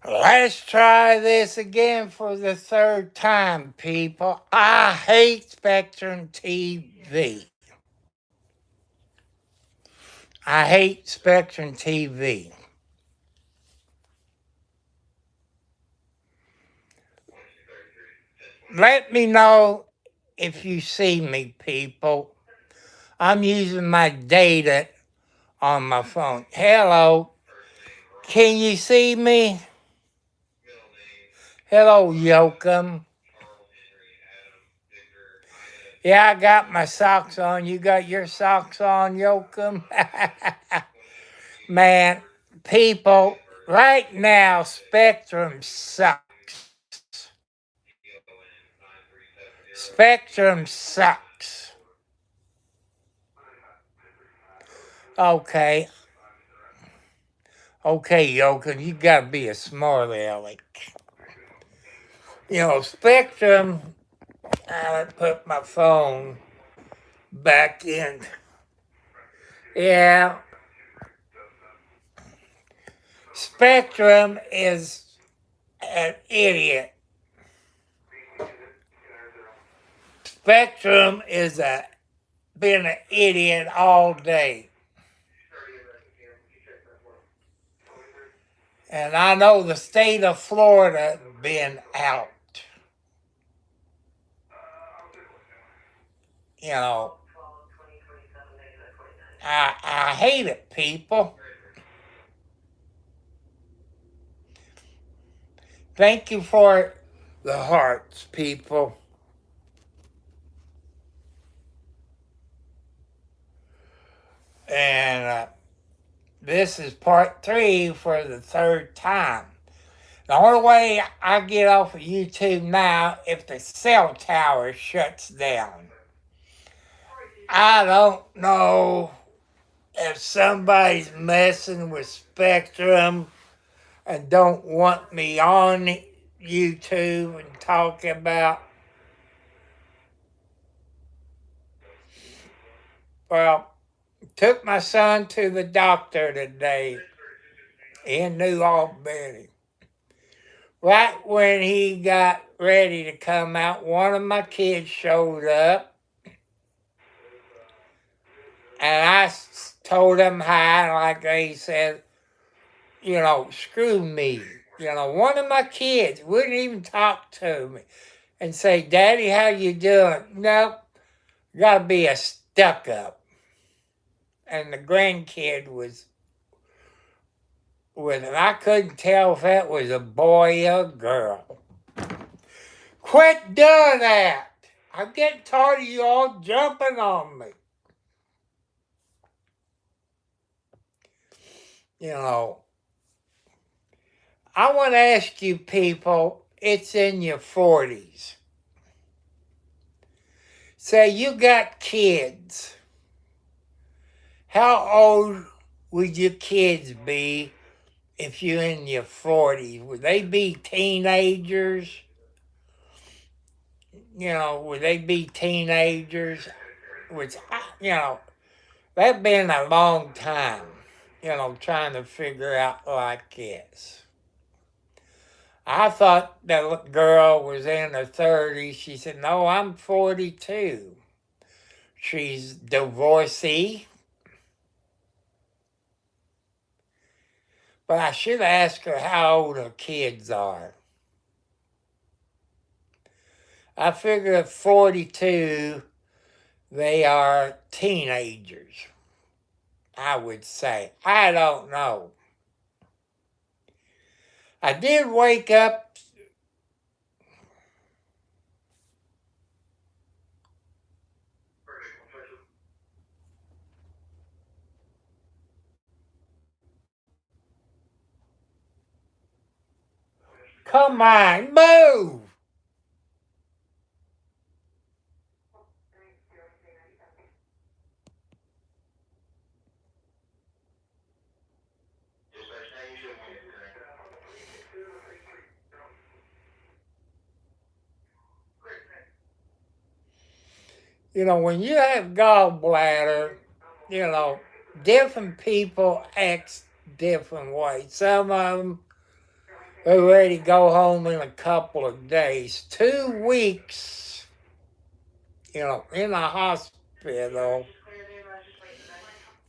Let's try this again for the third time, people. I hate Spectrum TV. I hate Spectrum TV. Let me know if you see me, people. I'm using my data on my phone. Hello, can you see me? Hello, Yoakum. Yeah, I got my socks on. You got your socks on, Yoakum? Man, people, right now, Spectrum sucks. Spectrum sucks. Okay. Okay, Yoakum, you gotta be a smart aleck. Spectrum, I put my phone back in. Yeah, Spectrum is an idiot. Spectrum is been an idiot all day. And I know the state of Florida been out. You know, I hate it, people. Thank you for the hearts, people. And this is part 3 for the third time. The only way I get off of YouTube now if the cell tower shuts down. I don't know if somebody's messing with Spectrum and don't want me on YouTube and talk about. Well, took my son to the doctor today in New Albany. Right when he got ready to come out, one of my kids showed up, and I told him hi, like he said, screw me. One of my kids wouldn't even talk to me and say, Daddy, how you doing? Nope, gotta be a stuck-up. And the grandkid was with him. I couldn't tell if that was a boy or a girl. Quit doing that! I'm getting tired of you all jumping on me. I want to ask you people, it's in your 40s. Say you got kids. How old would your kids be if you're in your 40s? Would they be teenagers? Would they be teenagers? Which, that's been a long time, trying to figure out like this. I thought that girl was in her 30s. She said, no, I'm 42. She's divorcee. But I should ask her how old her kids are. I figure at 42, they are teenagers, I would say. I don't know. I did wake up. Come on, move! When you have gallbladder, different people act different ways. Some of them We're ready to go home in a couple of days. 2 weeks, in the hospital.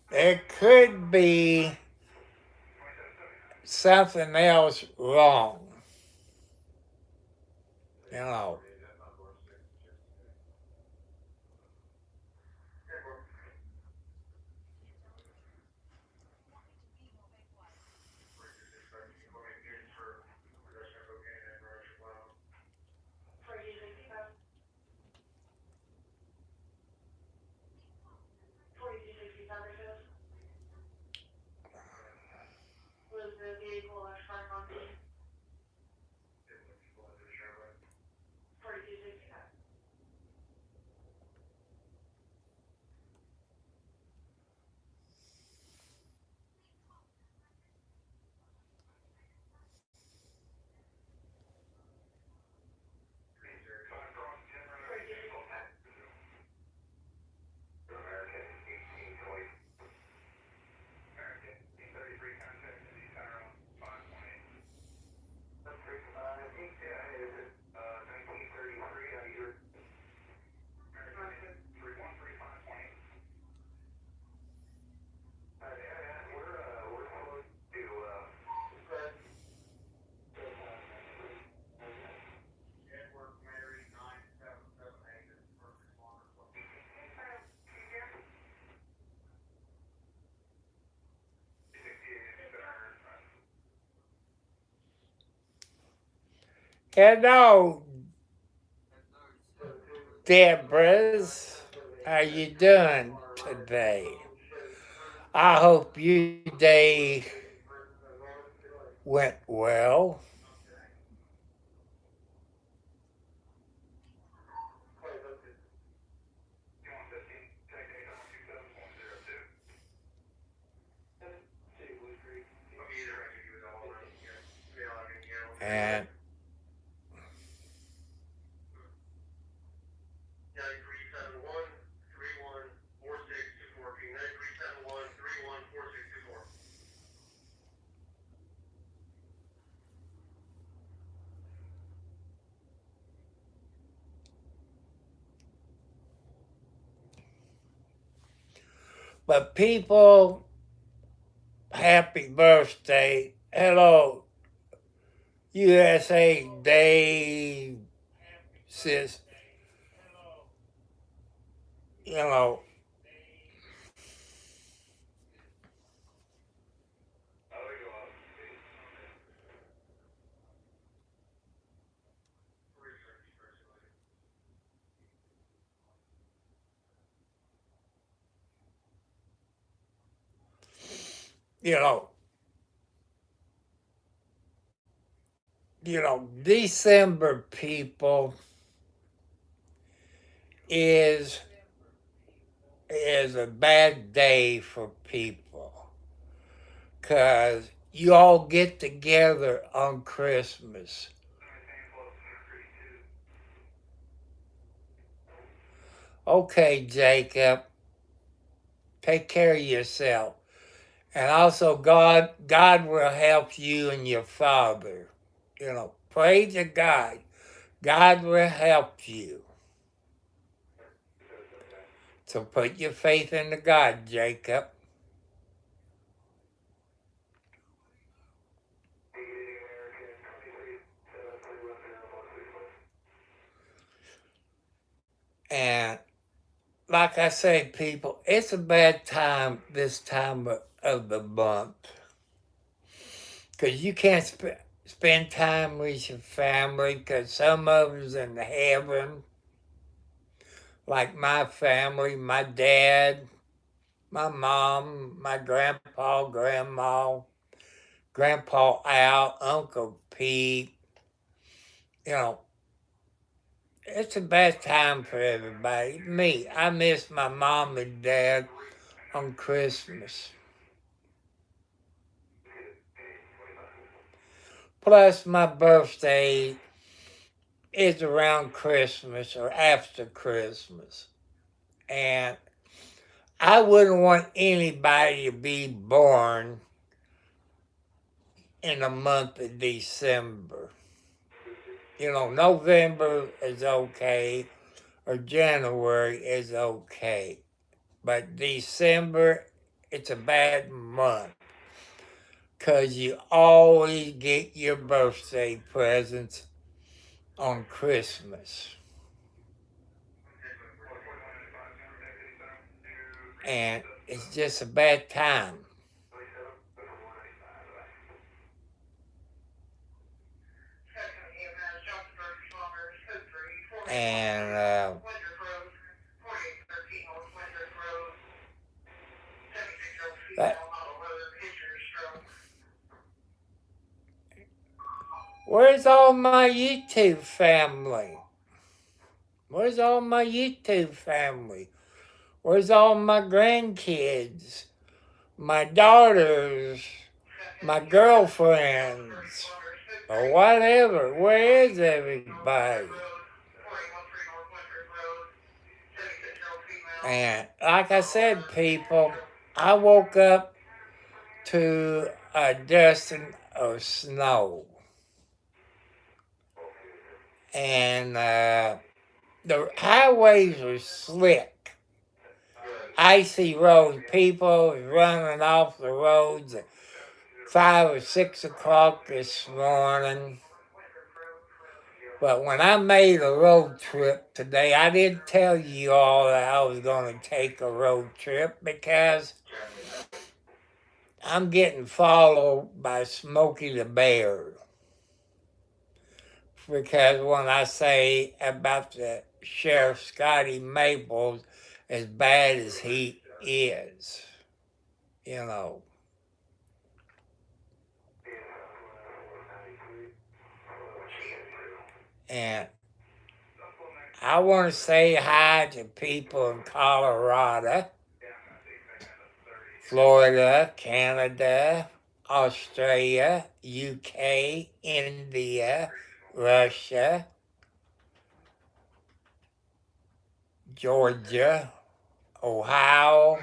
There could be something else wrong. You know. Hello, Deborah's. How you doing today? I hope your day went well. And but people, happy birthday. Hello, USA Day, sis. You know, you know, December people is is a bad day for people because you all get together on Christmas. Okay, Jacob, take care of yourself. And also God will help you and your father. Pray to God. God will help you. So put your faith into God, Jacob. And like I say, people, it's a bad time this time of the month. Because you can't spend time with your family because some of us in heaven, like my family, my dad, my mom, my grandpa, grandma, Grandpa Al, Uncle Pete. You know, it's a bad time for everybody. Me, I miss my mom and dad on Christmas. Plus, my birthday is around Christmas or after Christmas. And I wouldn't want anybody to be born in the month of December. November is okay, or January is okay. But December, it's a bad month. Because you always get your birthday presents on Christmas. And it's just a bad time. And that, where's all my YouTube family? Where's all my YouTube family? Where's all my grandkids? My daughters? My girlfriends? Or whatever. Where is everybody? And like I said, people, I woke up to a dusting of snow. And the highways were slick. Icy roads. People running off the roads at 5 or 6 o'clock this morning. But when I made a road trip today, I didn't tell you all that I was going to take a road trip because I'm getting followed by Smokey the Bear. Because when I say about the Sheriff Scotty Maples, as bad as he is, And I want to say hi to people in Colorado, Florida, Canada, Australia, UK, India, Russia, Georgia, Ohio,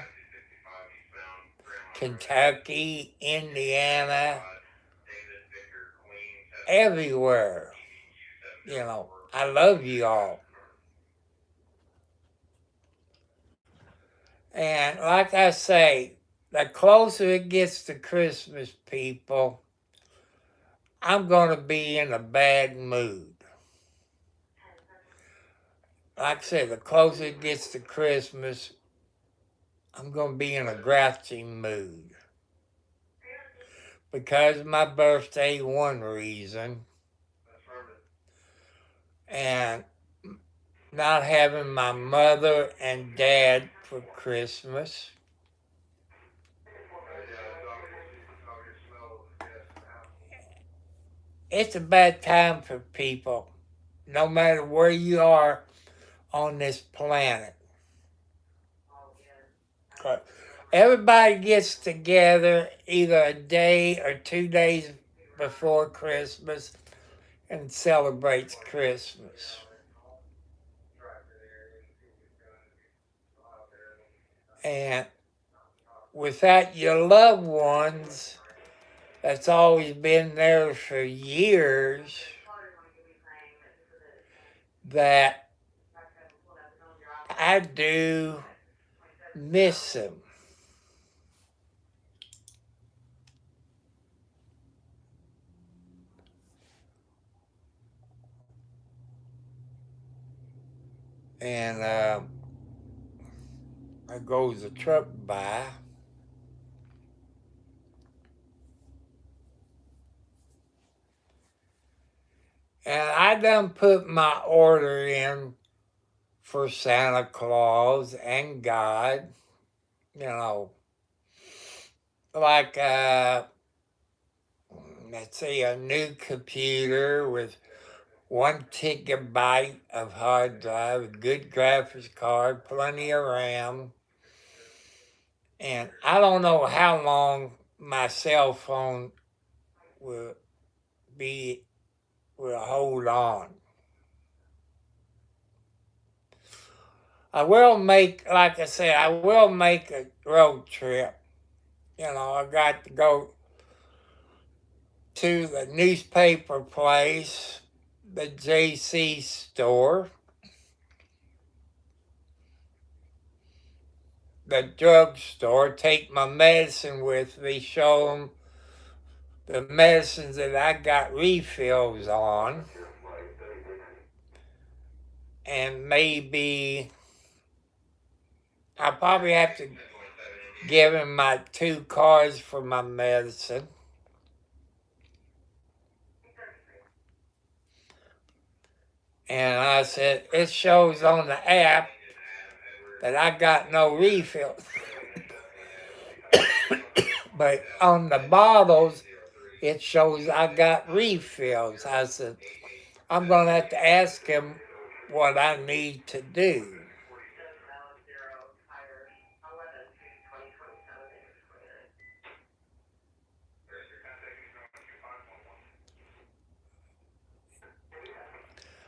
Kentucky, Indiana, everywhere. I love you all. And like I say, the closer it gets to Christmas, people, I'm going to be in a bad mood. Like I said, the closer it gets to Christmas, I'm going to be in a grouchy mood. Because my birthday, one reason. And not having my mother and dad for Christmas. It's a bad time for people, no matter where you are on this planet. Everybody gets together either a day or 2 days before Christmas and celebrates Christmas. And without your loved ones, that's always been there for years, that I do miss them. And there goes a truck by. And I done put my order in for Santa Claus and God. Like, let's say, a new computer with 1 gigabyte of hard drive, a good graphics card, plenty of RAM. And I don't know how long my cell phone will hold on. I will make, like I said, I will make a road trip. I got to go to the newspaper place, the JC store, the drugstore, take my medicine with me, show them the medicines that I got refills on, and maybe I probably have to give him my 2 cards for my medicine. And I said, it shows on the app that I got no refills. But on the bottles, it shows I got refills. I said, I'm going to have to ask him what I need to do.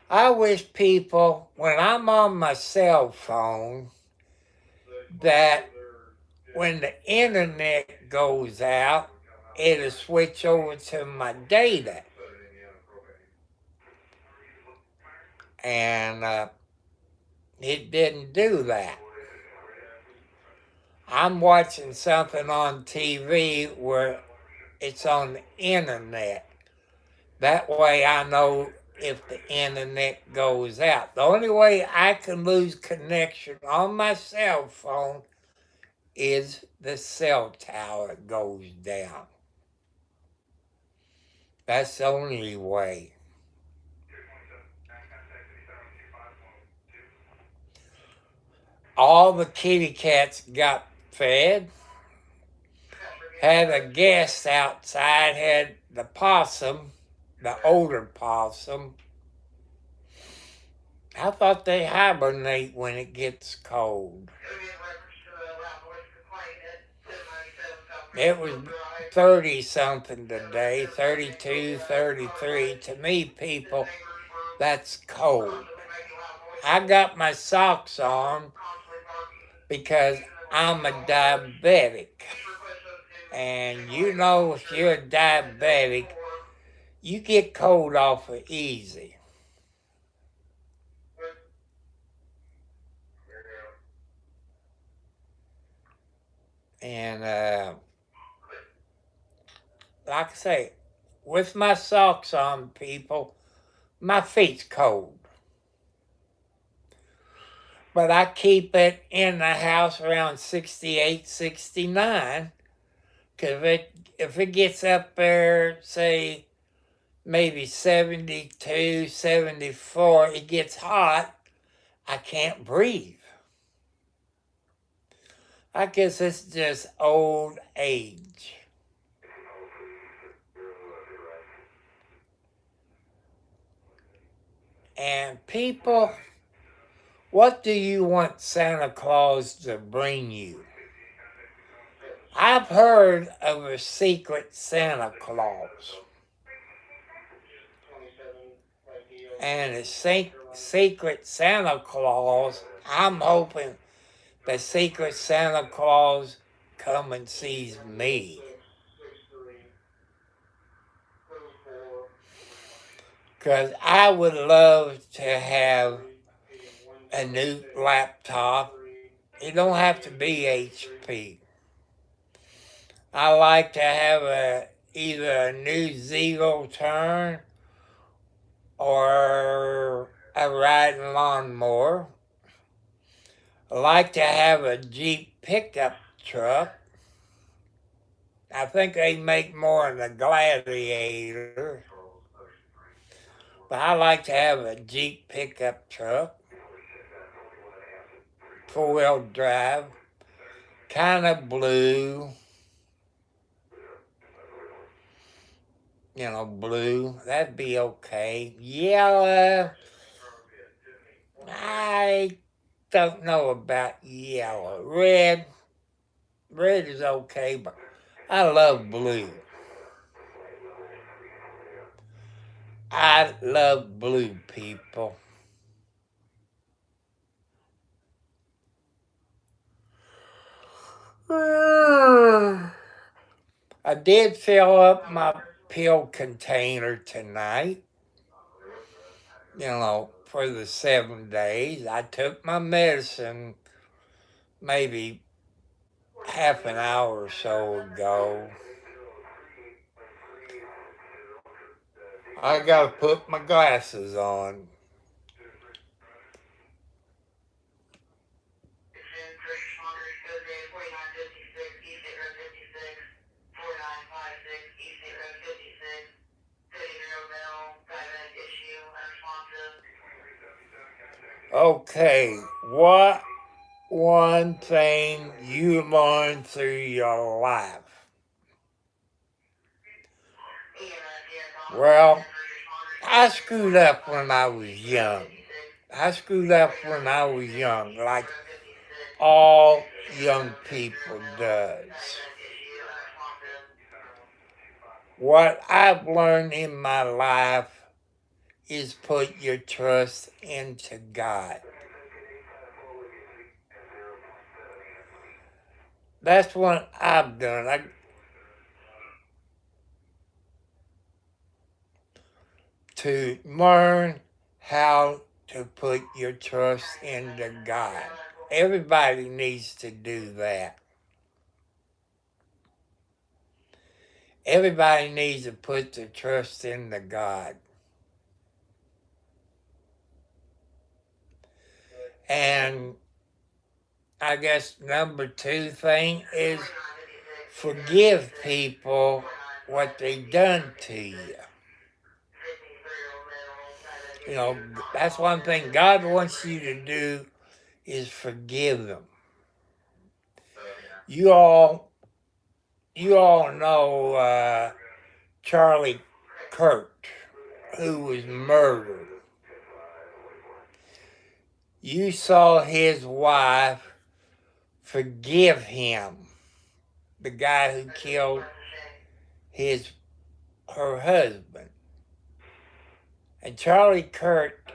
I wish people, when I'm on my cell phone, that when the internet goes out, it'll switch over to my data. And it didn't do that. I'm watching something on TV where it's on the internet. That way I know if the internet goes out. The only way I can lose connection on my cell phone is the cell tower goes down. That's the only way. All the kitty cats got fed. Had a guest outside, had the possum, the older possum. I thought they hibernate when it gets cold. It was 30 something today, 32, 33. To me, people, that's cold. I got my socks on because I'm a diabetic. And you know, if you're a diabetic, you get cold awful easy. And like I say, with my socks on, people, my feet's cold. But I keep it in the house around 68, 69. Because if it gets up there, say, maybe 72, 74, it gets hot, I can't breathe. I guess it's just old age. And people, what do you want Santa Claus to bring you? I've heard of a secret Santa Claus. And a secret Santa Claus, I'm hoping the secret Santa Claus come and sees me. Because I would love to have a new laptop. It don't have to be HP. I like to have either a new Ziegler Turn or a riding lawnmower. I like to have a Jeep pickup truck. I think they make more than a Gladiator. But I like to have a Jeep pickup truck. 4-wheel drive. Kind of blue. You know, blue. That'd be okay. Yellow. I don't know about yellow. Red. Red is okay, but I love blue. I love blue, people. I did fill up my pill container tonight, for the 7 days. I took my medicine maybe half an hour or so ago. I gotta put my glasses on. Okay, what one thing you learned through your life? Well, I screwed up when I was young. Like all young people does. What I've learned in my life is put your trust into God. That's what I've done. To learn how to put your trust into God. Everybody needs to do that. Everybody needs to put their trust into God. And I guess number 2 thing is forgive people what they done to you. That's one thing God wants you to do is forgive them. You all know Charlie Kirk, who was murdered. You saw his wife forgive him, the guy who killed her husband. And Charlie Kirk,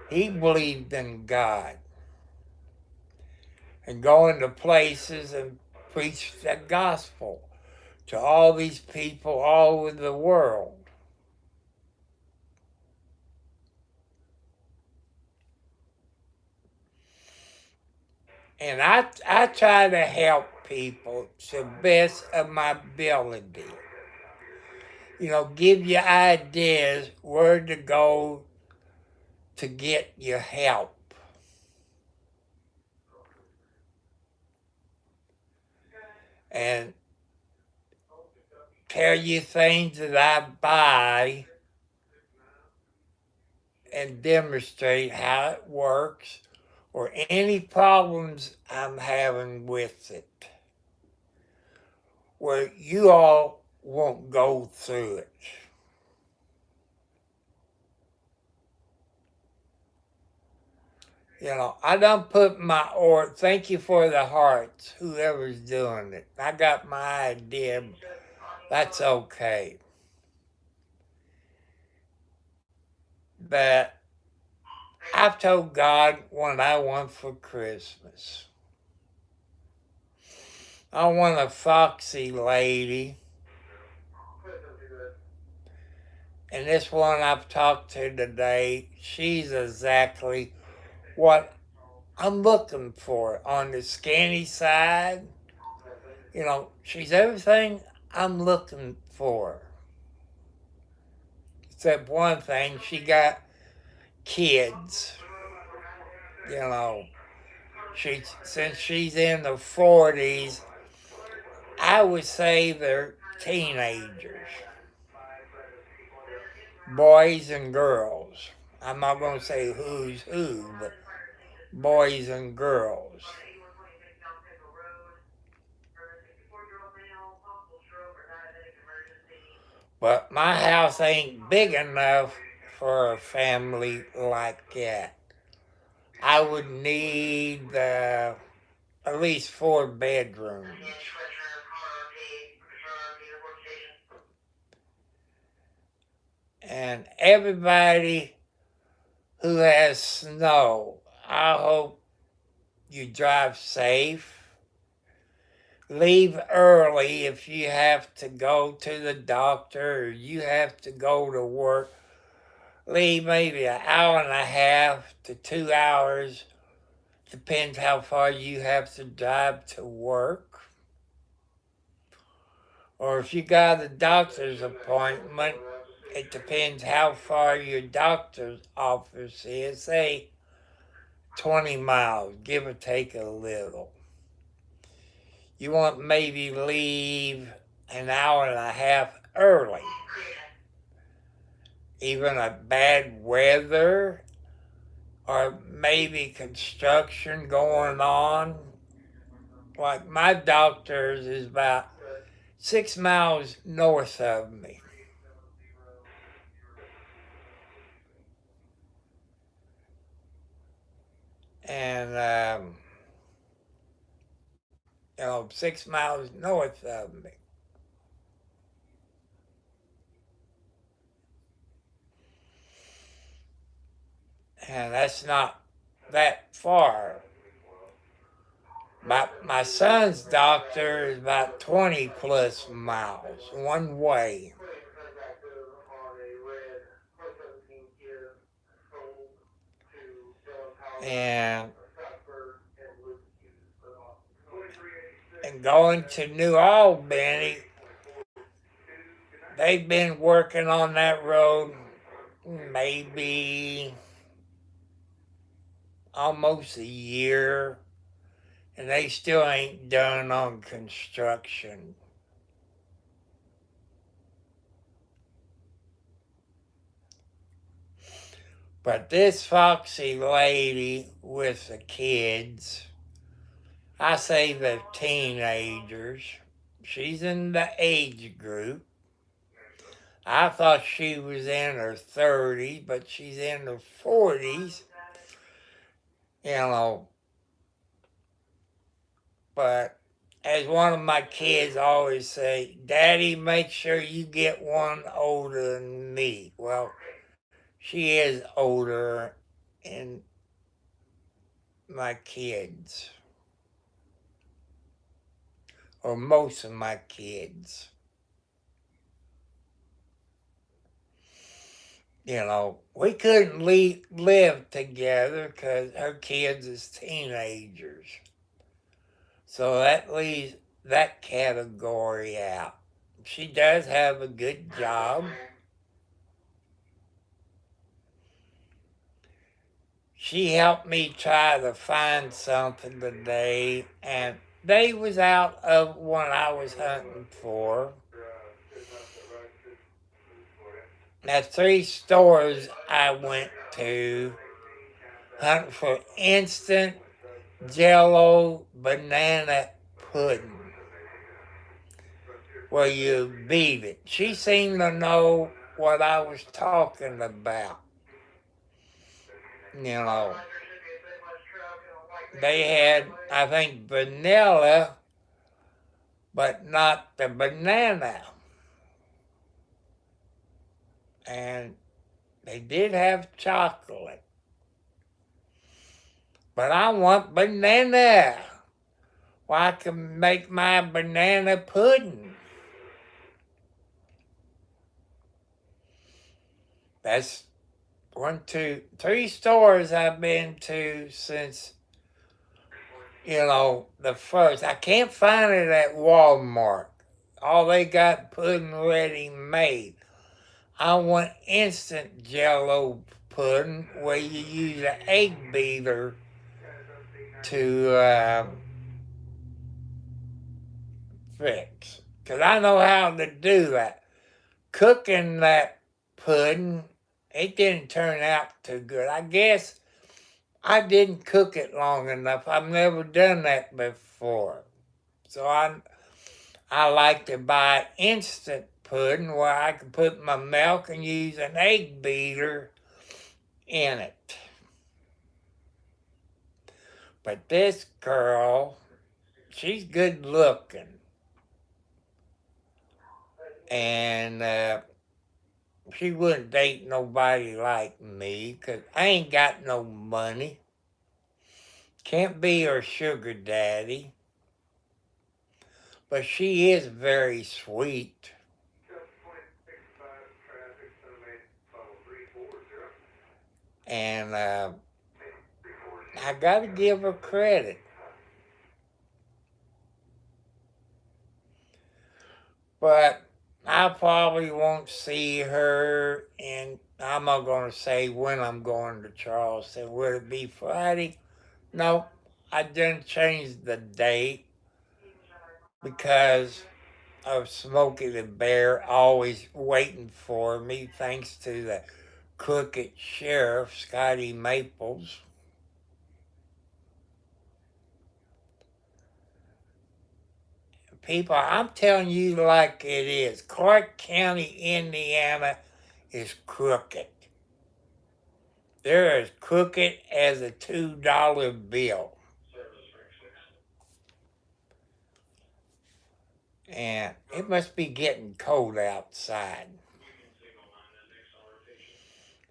he believed in God and going to places and preach the gospel to all these people all over the world. And I try to help people to the best of my ability. Give you ideas where to go to get your help. And tell you things that I buy and demonstrate how it works or any problems I'm having with it, where you all won't go through it. I done put thank you for the hearts, whoever's doing it. I got my idea, but that's okay. But I've told God what I want for Christmas. I want a foxy lady. And this one I've talked to today, she's exactly what I'm looking for on the skinny side. She's everything I'm looking for. Except one thing, she got kids. Since she's in the 40s, I would say they're teenagers. Boys and girls. I'm not going to say who's who, but boys and girls. But my house ain't big enough for a family like that. I would need at least 4 bedrooms. And everybody who has snow, I hope you drive safe. leave early if you have to go to the doctor or you have to go to work. Leave maybe an hour and a half to 2 hours. Depends how far you have to drive to work. Or if you got a doctor's appointment, it depends how far your doctor's office is. Say 20 miles, give or take a little. You want maybe leave an hour and a half early. Even a bad weather or maybe construction going on. Like my doctor's is about 6 miles north of me. And 6 miles north of me. And that's not that far. My son's doctor is about 20 plus miles one way. And going to New Albany, they've been working on that road maybe almost a year, and they still ain't done on construction. But this foxy lady with the kids, I say the teenagers, she's in the age group. I thought she was in her 30s, but she's in her 40s. But as one of my kids always say, Daddy, make sure you get one older than me. Well, she is older than my kids, or most of my kids. We couldn't live together because her kids is teenagers. So that leaves that category out. She does have a good job. She helped me try to find something today, and they was out of what I was hunting for. Now, 3 stores I went to hunting for instant Jello banana pudding, where you beat it. She seemed to know what I was talking about. They had, I think, vanilla, but not the banana. And they did have chocolate. But I want banana. Well, I can make my banana pudding. That's 1, 2, 3 stores I've been to since, the first. I can't find it at Walmart. All they got pudding ready made. I want instant Jello pudding where you use an egg beater to fix. Because I know how to do that. Cooking that pudding, it didn't turn out too good. I guess I didn't cook it long enough. I've never done that before. So I like to buy instant pudding where I can put my milk and use an egg beater in it. But this girl, she's good looking. And she wouldn't date nobody like me because I ain't got no money. Can't be her sugar daddy. but she is very sweet. And I got to give her credit. But I probably won't see her, and I'm not going to say when I'm going to Charleston. Will it be Friday? No, I didn't change the date because of Smokey the Bear always waiting for me, thanks to the crooked sheriff, Scotty Maples. People, I'm telling you like it is. Clark County, Indiana is crooked. They're as crooked as a $2 bill. And it must be getting cold outside.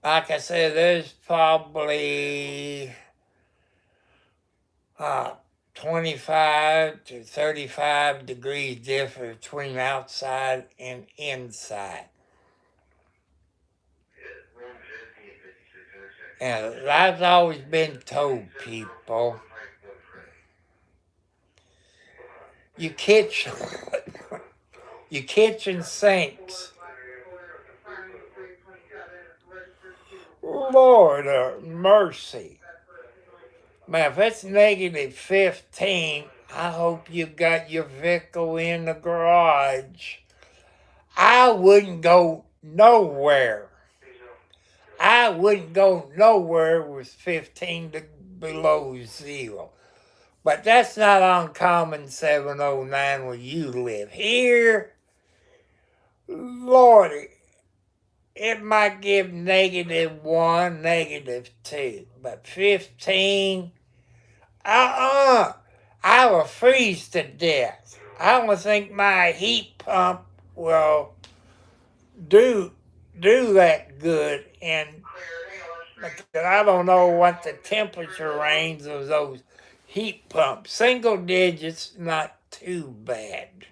Like I said, there's probably 25 to 35 degrees difference between outside and inside. And I've always been told people, your kitchen sinks. Lord of mercy. Man, if it's negative 15, I hope you got your vehicle in the garage. I wouldn't go nowhere. I wouldn't go nowhere with 15 below zero. But that's not uncommon 709 where you live. Here, Lordy, it might give -1, -2. But 15, I will freeze to death. I don't think my heat pump will do that good, and I don't know what the temperature range of those heat pumps. Single digits, not too bad.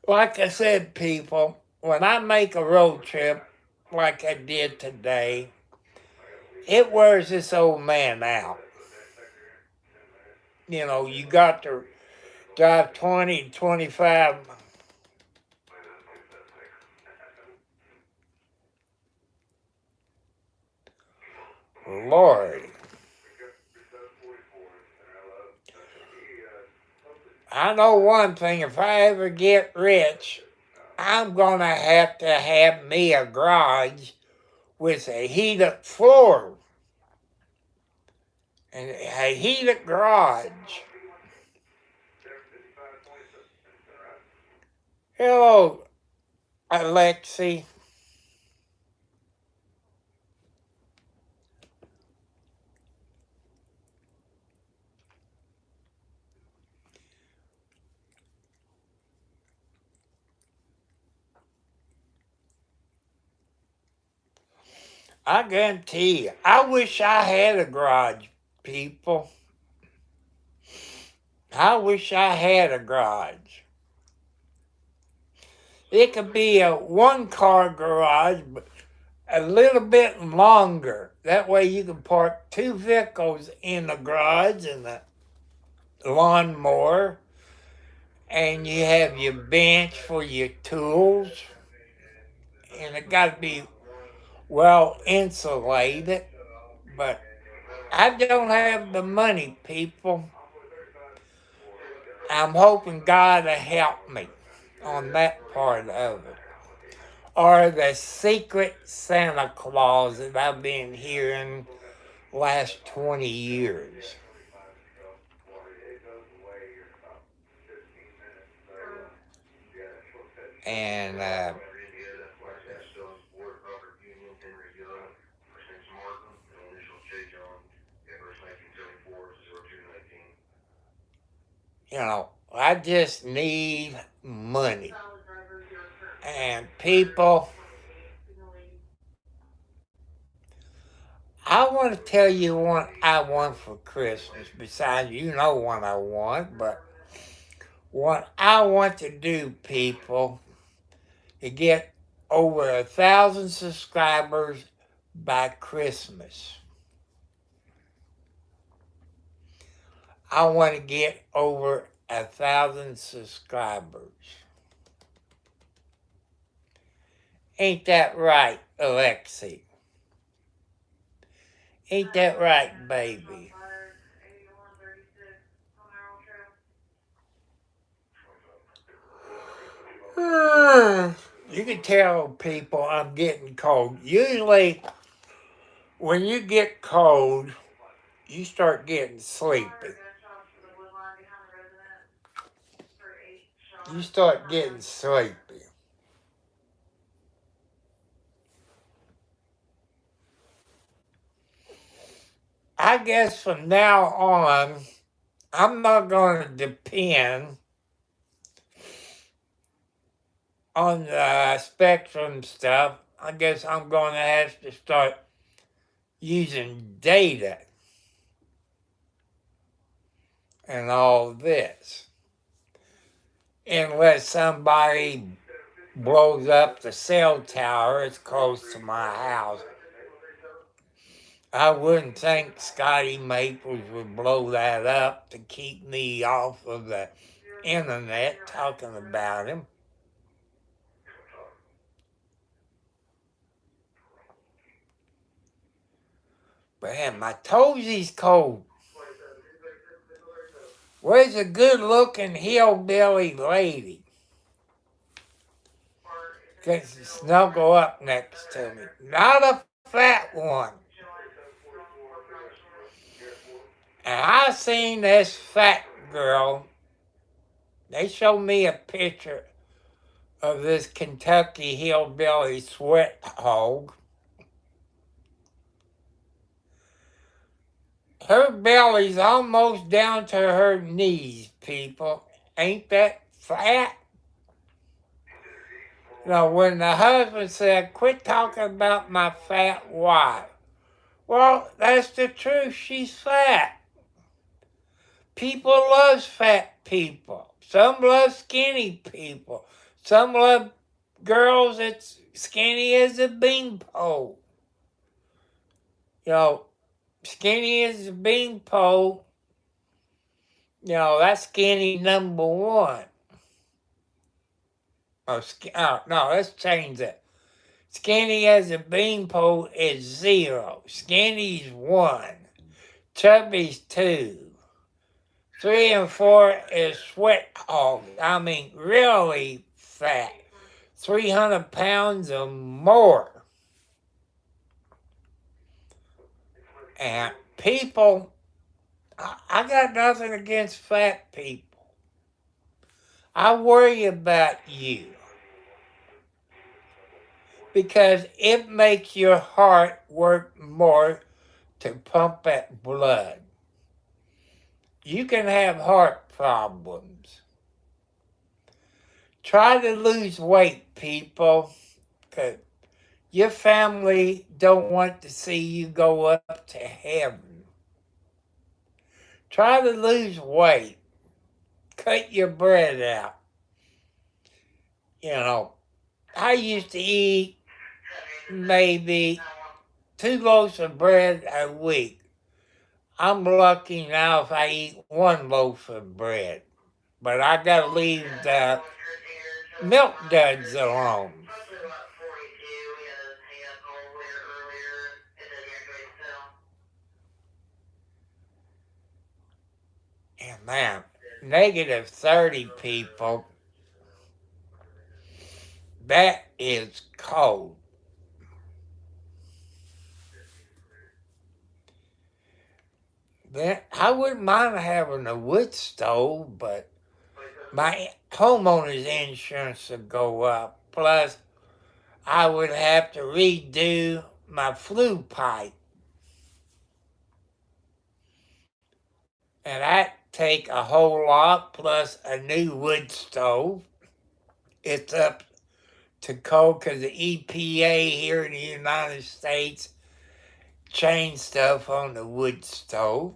Like I said, people, when I make a road trip like I did today, it wears this old man out. You know, you got to drive 20, 25. Lord. I know one thing, if I ever get rich, I'm going to have me a garage with a heated floor. And a heated garage. Hello, Alexi. I guarantee you, I wish I had a garage, people. I wish I had a garage. It could be a one-car garage, but a little bit longer. That way you can park 2 vehicles in the garage and the lawnmower, and you have your bench for your tools, and it got to be well insulated. But I don't have the money, people. I'm hoping God will help me on that part of it. Or the secret Santa Claus that I've been hearing last 20 years. And you know, I just need money. And people, I want to tell you what I want for Christmas. Besides, you know what I want, but what I want to do, people, to get over 1,000 subscribers by Christmas. I want to get over 1,000 subscribers. Ain't that right, Alexi? Ain't that right, baby? You can tell people I'm getting cold. Usually, when you get cold, you start getting sleepy. You start getting sleepy. I guess from now on, I'm not going to depend on the Spectrum stuff. I guess I'm going to have to start using data and all this. Unless somebody blows up the cell tower as close to my house. I wouldn't think Scotty Maples would blow that up to keep me off of the internet talking about him. Man, my toesie's cold. Where's a good-looking hillbilly lady? Can snuggle up next to me. Not a fat one. And I seen this fat girl. They showed me a picture of this Kentucky hillbilly sweat hog. Her belly's almost down to her knees, people. Ain't that fat? Now, when the husband said, quit talking about my fat wife. Well, that's the truth. She's fat. People love fat people. Some love skinny people. Some love girls that's skinny as a beanpole. You know, skinny as a beanpole, you know, that's skinny number one. No, let's change that. Skinny as a beanpole is 0. Skinny's 1. Chubby's 2. 3 and 4 is sweat hog. I mean, really fat. 300 pounds or more. And people, I got nothing against fat people. I worry about you because it makes your heart work more to pump that blood. You can have heart problems. Try to lose weight, people, because your family don't want to see you go up to heaven. Try to lose weight. Cut your bread out. You know, I used to eat maybe 2 loaves of bread a week. I'm lucky now if I eat 1 loaf of bread. But I gotta leave the milk duds alone. And man, -30 people, that is cold. Then I wouldn't mind having a wood stove, but my homeowner's insurance would go up. Plus, I would have to redo my flue pipe. And that take a whole lot plus a new wood stove. It's up to code because the EPA here in the United States change stuff on the wood stove.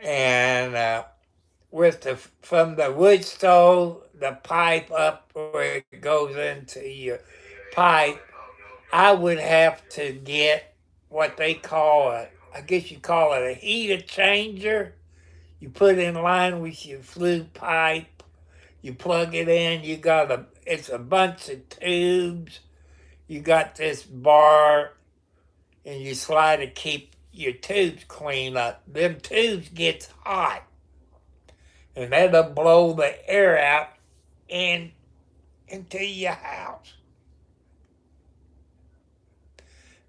And from the wood stove, the pipe up where it goes into your pipe, I would have to get what they call I guess you call it a heater changer. You put it in line with your flue pipe. You plug it in. It's a bunch of tubes. You got this bar, and you slide to keep your tubes clean up. Them tubes gets hot, and that'll blow the air out into your house.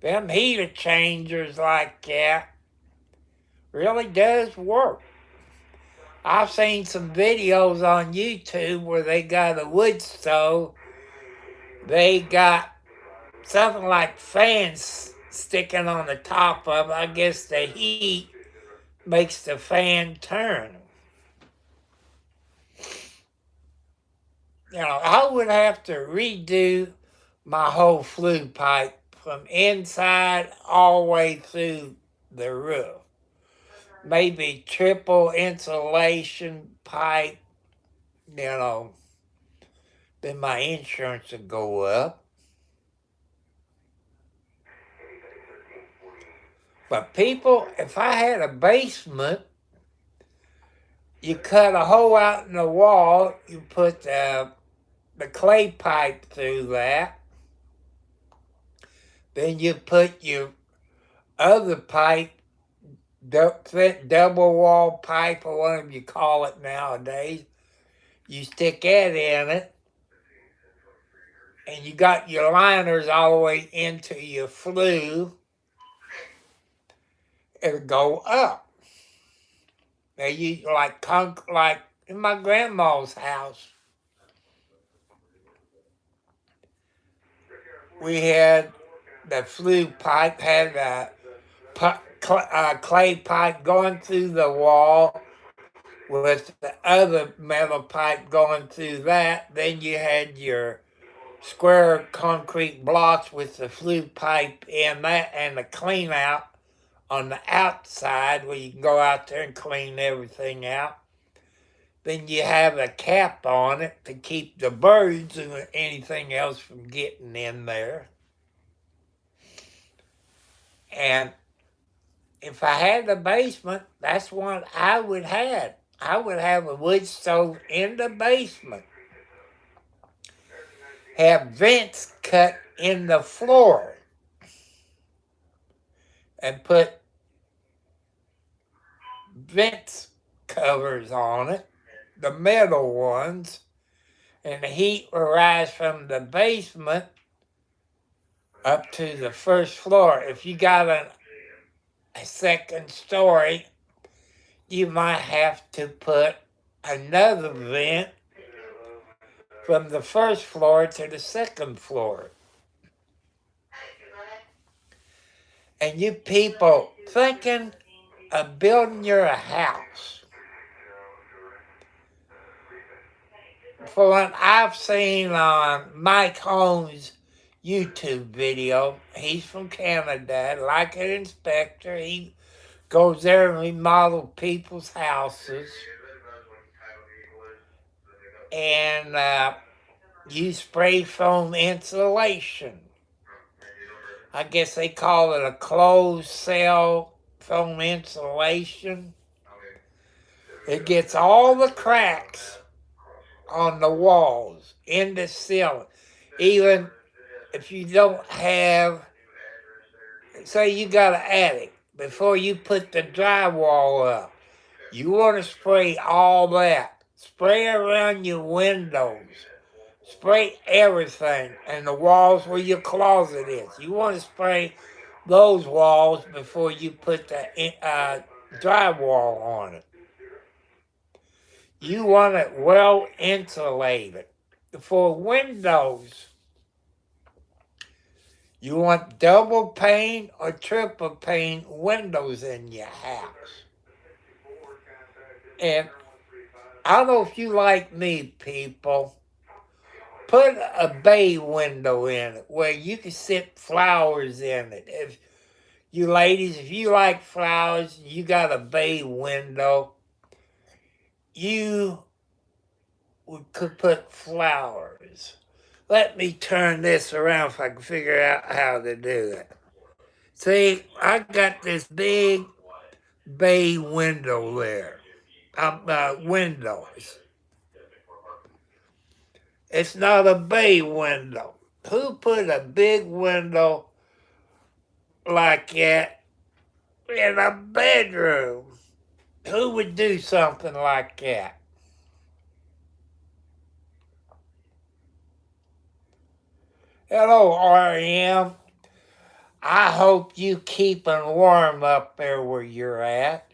Them heater changers like that really does work. I've seen some videos on YouTube where they got a wood stove. They got something like fans sticking on the top of it. I guess the heat makes the fan turn. I would have to redo my whole flue pipe from inside all the way through the roof. Maybe triple insulation pipe, then my insurance would go up. But people, if I had a basement, you cut a hole out in the wall, you put the clay pipe through that, then you put your other pipe, double wall pipe or whatever you call it nowadays, you stick that in it, and you got your liners all the way into your flue. It'll go up. Now like in my grandma's house, we had the flue pipe, had a clay pipe going through the wall with the other metal pipe going through that. Then you had your square concrete blocks with the flue pipe in that and the clean out on the outside where you can go out there and clean everything out. Then you have a cap on it to keep the birds and anything else from getting in there. And if I had a basement, that's what I would have. I would have a wood stove in the basement. Have vents cut in the floor. And put vent covers on it, the metal ones, and the heat will rise from the basement up to the first floor. If you got a second story, you might have to put another vent from the first floor to the second floor. And you people thinking of building your house, for what I've seen on Mike Holmes' YouTube video, he's from Canada, like an inspector. He goes there and remodels people's houses. And use spray foam insulation. I guess they call it a closed cell foam insulation. It gets all the cracks on the walls, in the ceiling. Even if you don't have, say you got an attic, before you put the drywall up, you want to spray all that. Spray around your windows. Spray everything, and the walls where your closet is. You want to spray those walls before you put the drywall on it. You want it well insulated. For windows, you want double pane or triple pane windows in your house. And I don't know if you like me, people, Put a bay window in it where you can sit flowers in it. If you ladies, if you like flowers, you got a bay window, you could put flowers. Let me turn this around if I can figure out how to do it. See, I got this big bay window there. Windows. It's not a bay window. Who put a big window like that in a bedroom? Who would do something like that? Hello, REM. I hope you keeping warm up there where you're at.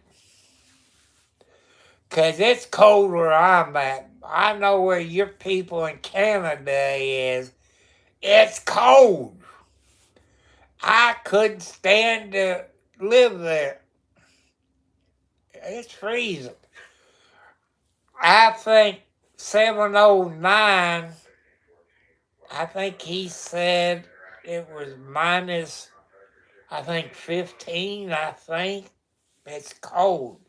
'Cause it's cold where I'm at. I know where your people in Canada is. It's cold. I couldn't stand to live there. It's freezing. I think 709, I think he said it was minus, I think 15, I think. It's cold.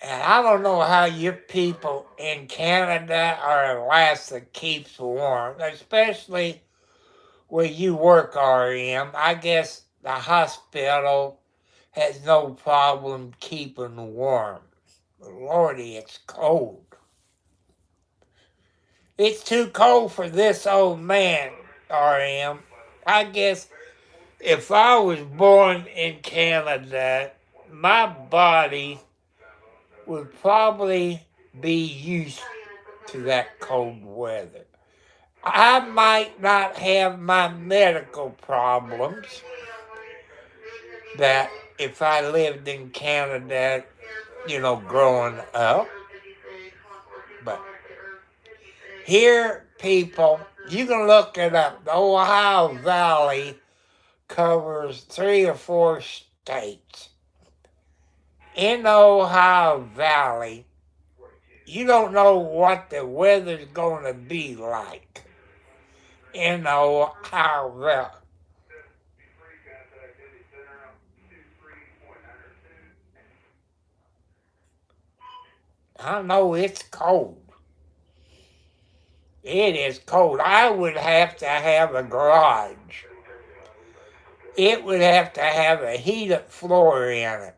And I don't know how your people in Canada or Alaska keeps warm, especially where you work, REM. I guess the hospital has no problem keeping warm. Lordy, it's cold. It's too cold for this old man, REM. I guess if I was born in Canada, my body would probably be used to that cold weather. I might not have my medical problems that if I lived in Canada, growing up. But here, people, you can look it up. The Ohio Valley covers 3 or 4 states. In the Ohio Valley, you don't know what the weather's going to be like in the Ohio Valley. I know it's cold. It is cold. I would have to have a garage. It would have to have a heated floor in it.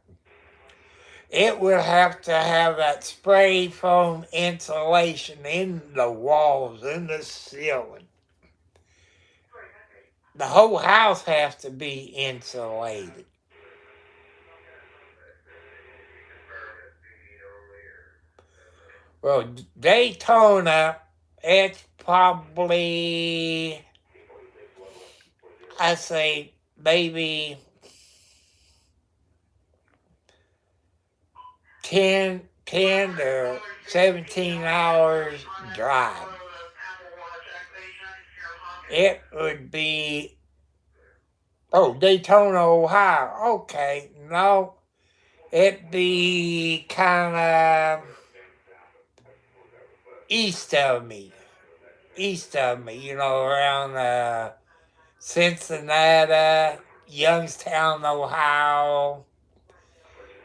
It would have to have that spray foam insulation in the walls, in the ceiling. The whole house has to be insulated. Well, Daytona, it's probably, I say, maybe 10 to 17 hours drive. It would be, Daytona, Ohio. Okay, no, it'd be kind of east of me, around Cincinnati, Youngstown, Ohio.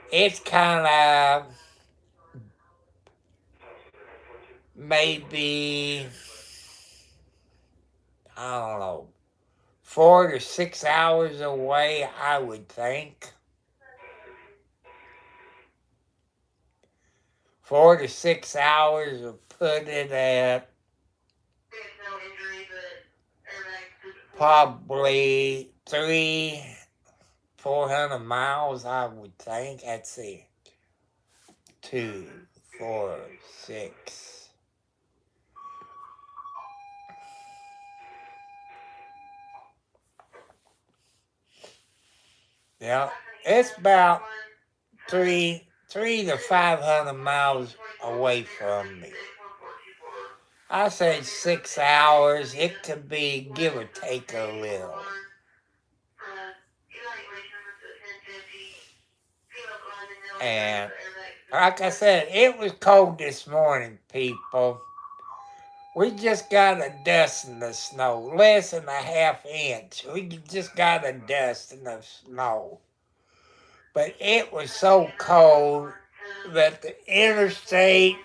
It's kind of maybe, I don't know, 4 to 6 hours away, I would think. 4 to 6 hours would put it at probably 400 miles, I would think. Let's see. 2, 4, 6. Yeah, it's about 3 to 500 miles away from me. I say 6 hours. It could be give or take a little. And Like I said, it was cold this morning, people. We just got a dust in the snow, less than a half inch. We just got a dust in the snow. But it was so cold that the interstate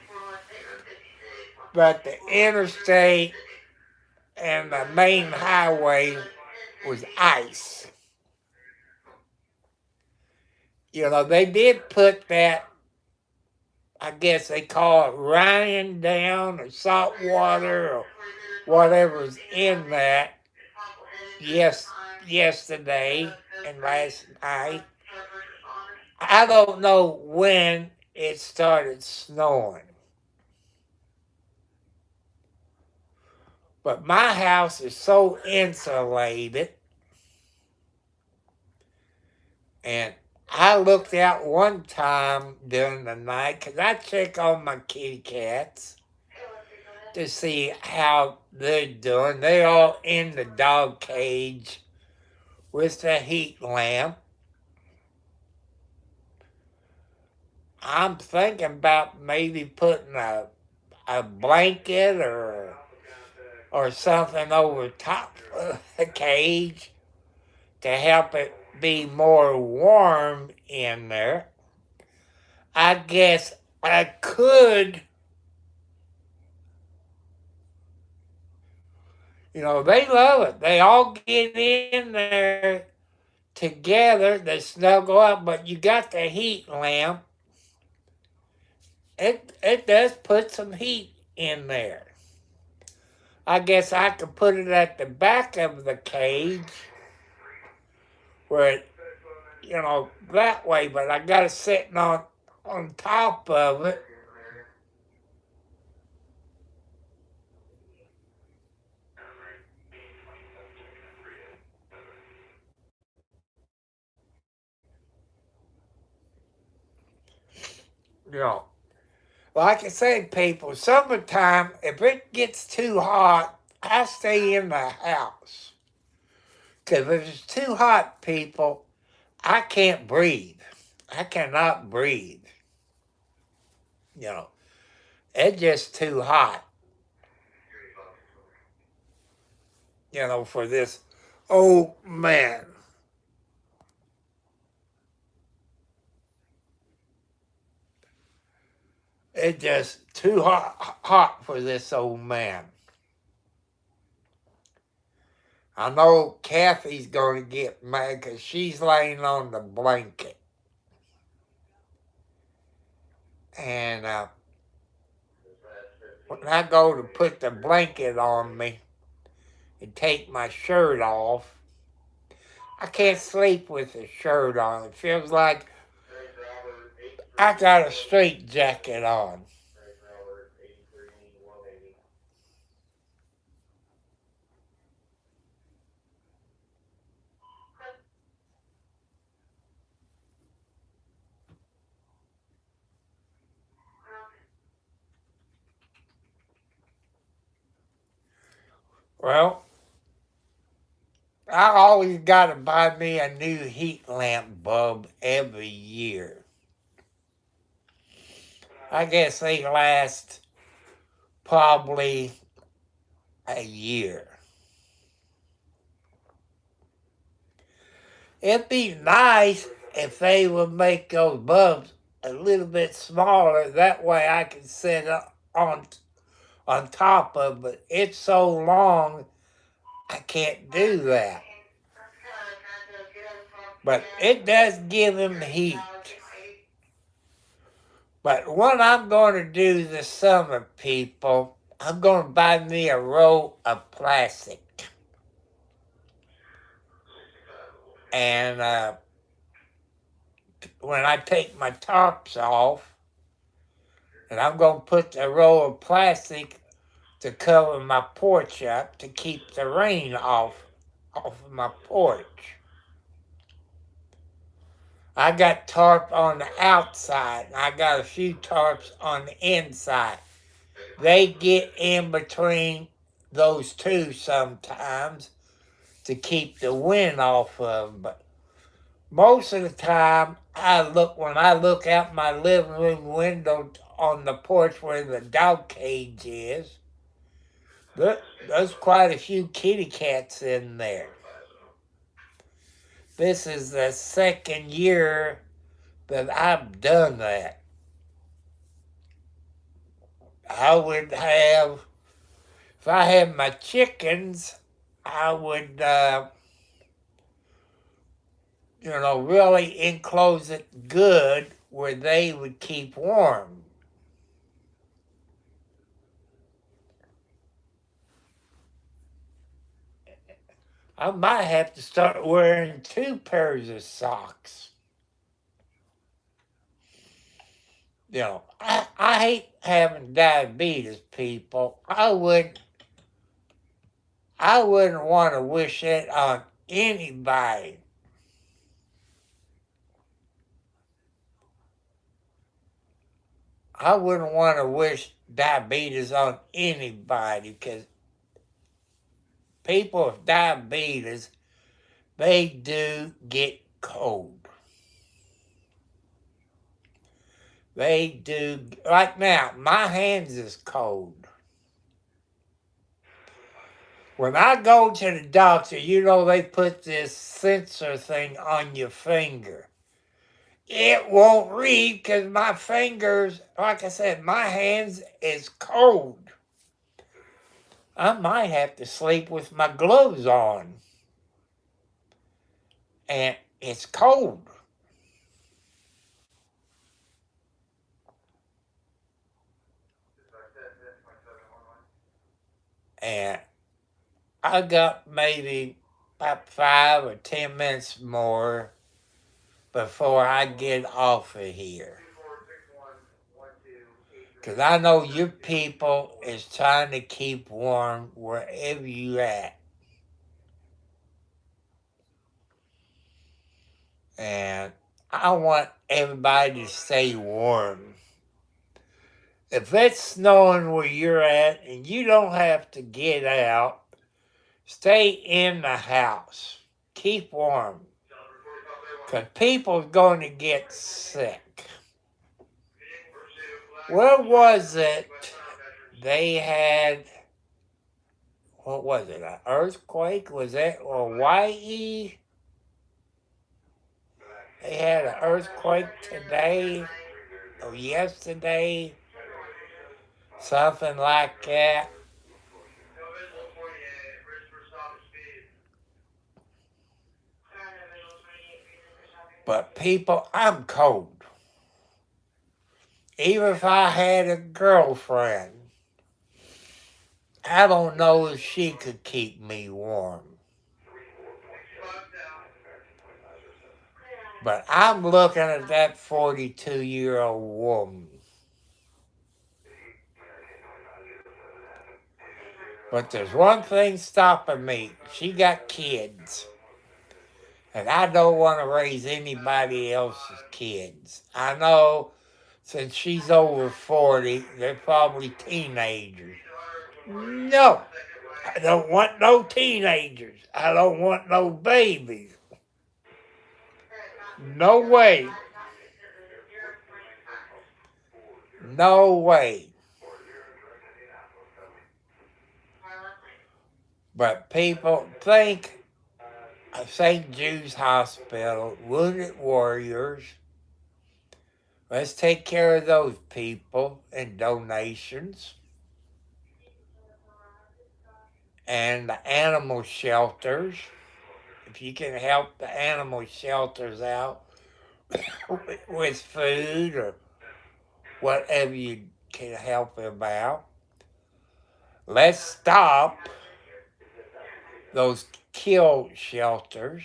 and the main highway was ice. You know, they did put that, I guess they call it Ryan down or salt water or whatever's in that yesterday and last night. I don't know when it started snowing. But my house is so insulated. And I looked out one time during the night because I check on my kitty cats to see how they're doing. They're all in the dog cage with the heat lamp. I'm thinking about maybe putting a blanket or something over top of the cage to help it be more warm in there. I guess I could. You know, they love it. They all get in there together. They snuggle up, but you got the heat lamp. It does put some heat in there. I guess I could put it at the back of the cage where it, that way, but I got it sitting on top of it. You know, like I said, people, summertime, if it gets too hot, I stay in the house. Because if it's too hot, people, I can't breathe. I cannot breathe. You know, it's just too hot. For this old man. It's just too hot for this old man. I know Kathy's going to get mad because she's laying on the blanket. And when I go to put the blanket on me and take my shirt off, I can't sleep with the shirt on. It feels like I got a straight jacket on. Well, I always got to buy me a new heat lamp bulb every year. I guess they last probably a year. It'd be nice if they would make those bulbs a little bit smaller. That way I can sit on top of it. It's so long, I can't do that. But it does give them heat. But what I'm going to do this summer, people, I'm going to buy me a roll of plastic. And when I take my tops off, and I'm going to put the roll of plastic to cover my porch up to keep the rain off of my porch. I got tarp on the outside, and I got a few tarps on the inside. They get in between those two sometimes to keep the wind off of them. But Most of the time, when I look out my living room window on the porch where the dog cage is, there's quite a few kitty cats in there. This is the second year that I've done that. I would have, if I had my chickens, I would, really enclose it good where they would keep warm. I might have to start wearing 2 pairs of socks. I hate having diabetes, people. I wouldn't want to wish it on anybody. I wouldn't want to wish diabetes on anybody because people with diabetes, they do get cold. They do. Right now, my hands is cold. When I go to the doctor, they put this sensor thing on your finger. It won't read because my fingers, like I said, my hands is cold. I might have to sleep with my gloves on. And it's cold. And I got maybe about 5 or 10 minutes more before I get off of here. Because I know your people is trying to keep warm wherever you at. And I want everybody to stay warm. If it's snowing where you're at and you don't have to get out, stay in the house. Keep warm. Because people are going to get sick. Where was it? They had, what was it, an earthquake? Was it Hawaii? They had an earthquake today or yesterday. Something like that. But people, I'm cold. Even if I had a girlfriend, I don't know if she could keep me warm. But I'm looking at that 42-year-old woman. But there's one thing stopping me. She got kids. And I don't want to raise anybody else's kids. I know since she's over 40, they're probably teenagers. No, I don't want no teenagers. I don't want no babies. No way. No way. But people think of St. Jude's Hospital, Wounded Warriors. Let's take care of those people and donations. And the animal shelters. If you can help the animal shelters out with food or whatever you can help them out. Let's stop those kill shelters.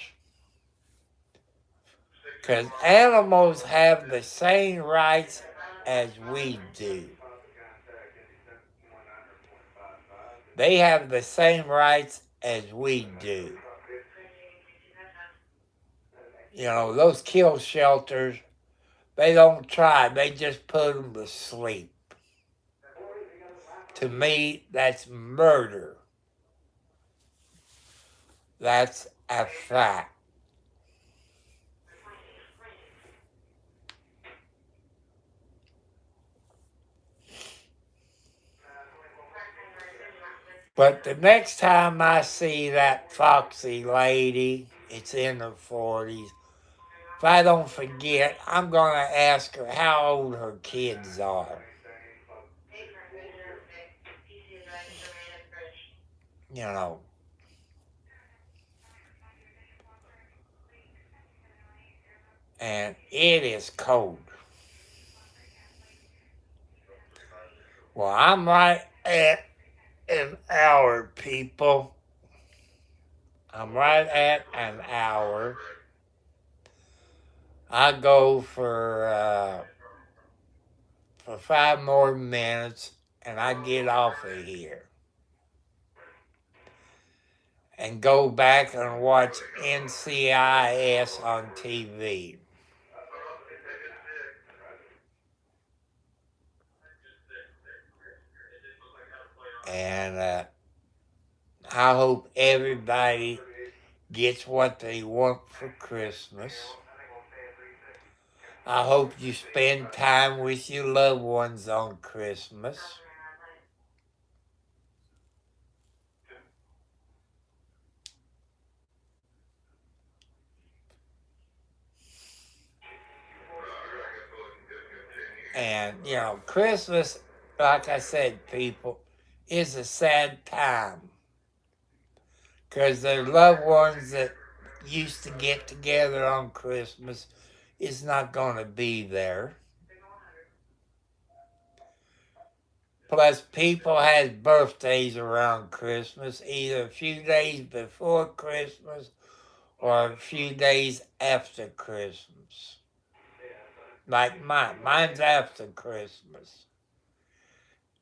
Because animals have the same rights as we do. They have the same rights as we do. Those kill shelters, they don't try. They just put them to sleep. To me, that's murder. That's a fact. But the next time I see that foxy lady, it's in her 40s, if I don't forget, I'm going to ask her how old her kids are. You know, and it is cold. Well, I'm right at an hour, people. I'm right at an hour. I go for 5 more minutes, and I get off of here and go back and watch NCIS on TV. And I hope everybody gets what they want for Christmas. I hope you spend time with your loved ones on Christmas. And, you know, Christmas, like I said, people, is a sad time. Because their loved ones that used to get together on Christmas is not going to be there. Plus, people had birthdays around Christmas, either a few days before Christmas or a few days after Christmas. Like mine. Mine's after Christmas.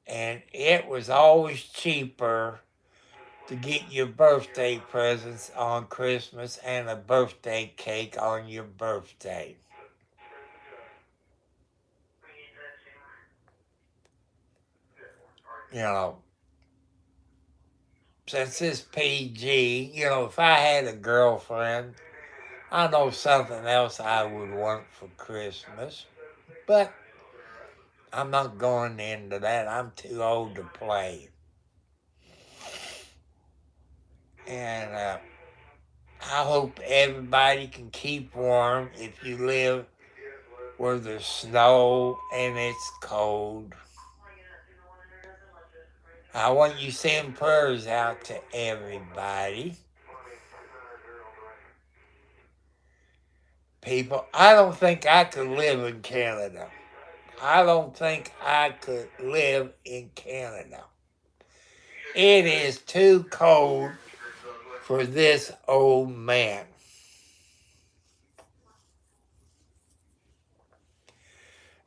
And it was always cheaper to get your birthday presents on Christmas and a birthday cake on your birthday. You know, since it's PG, you know, if I had a girlfriend, I know something else I would want for Christmas. But I'm not going into that. I'm too old to play. And I hope everybody can keep warm if you live where there's snow and it's cold. I want you to send prayers out to everybody. People, I don't think I could live in Canada. I don't think I could live in Canada. It is too cold for this old man.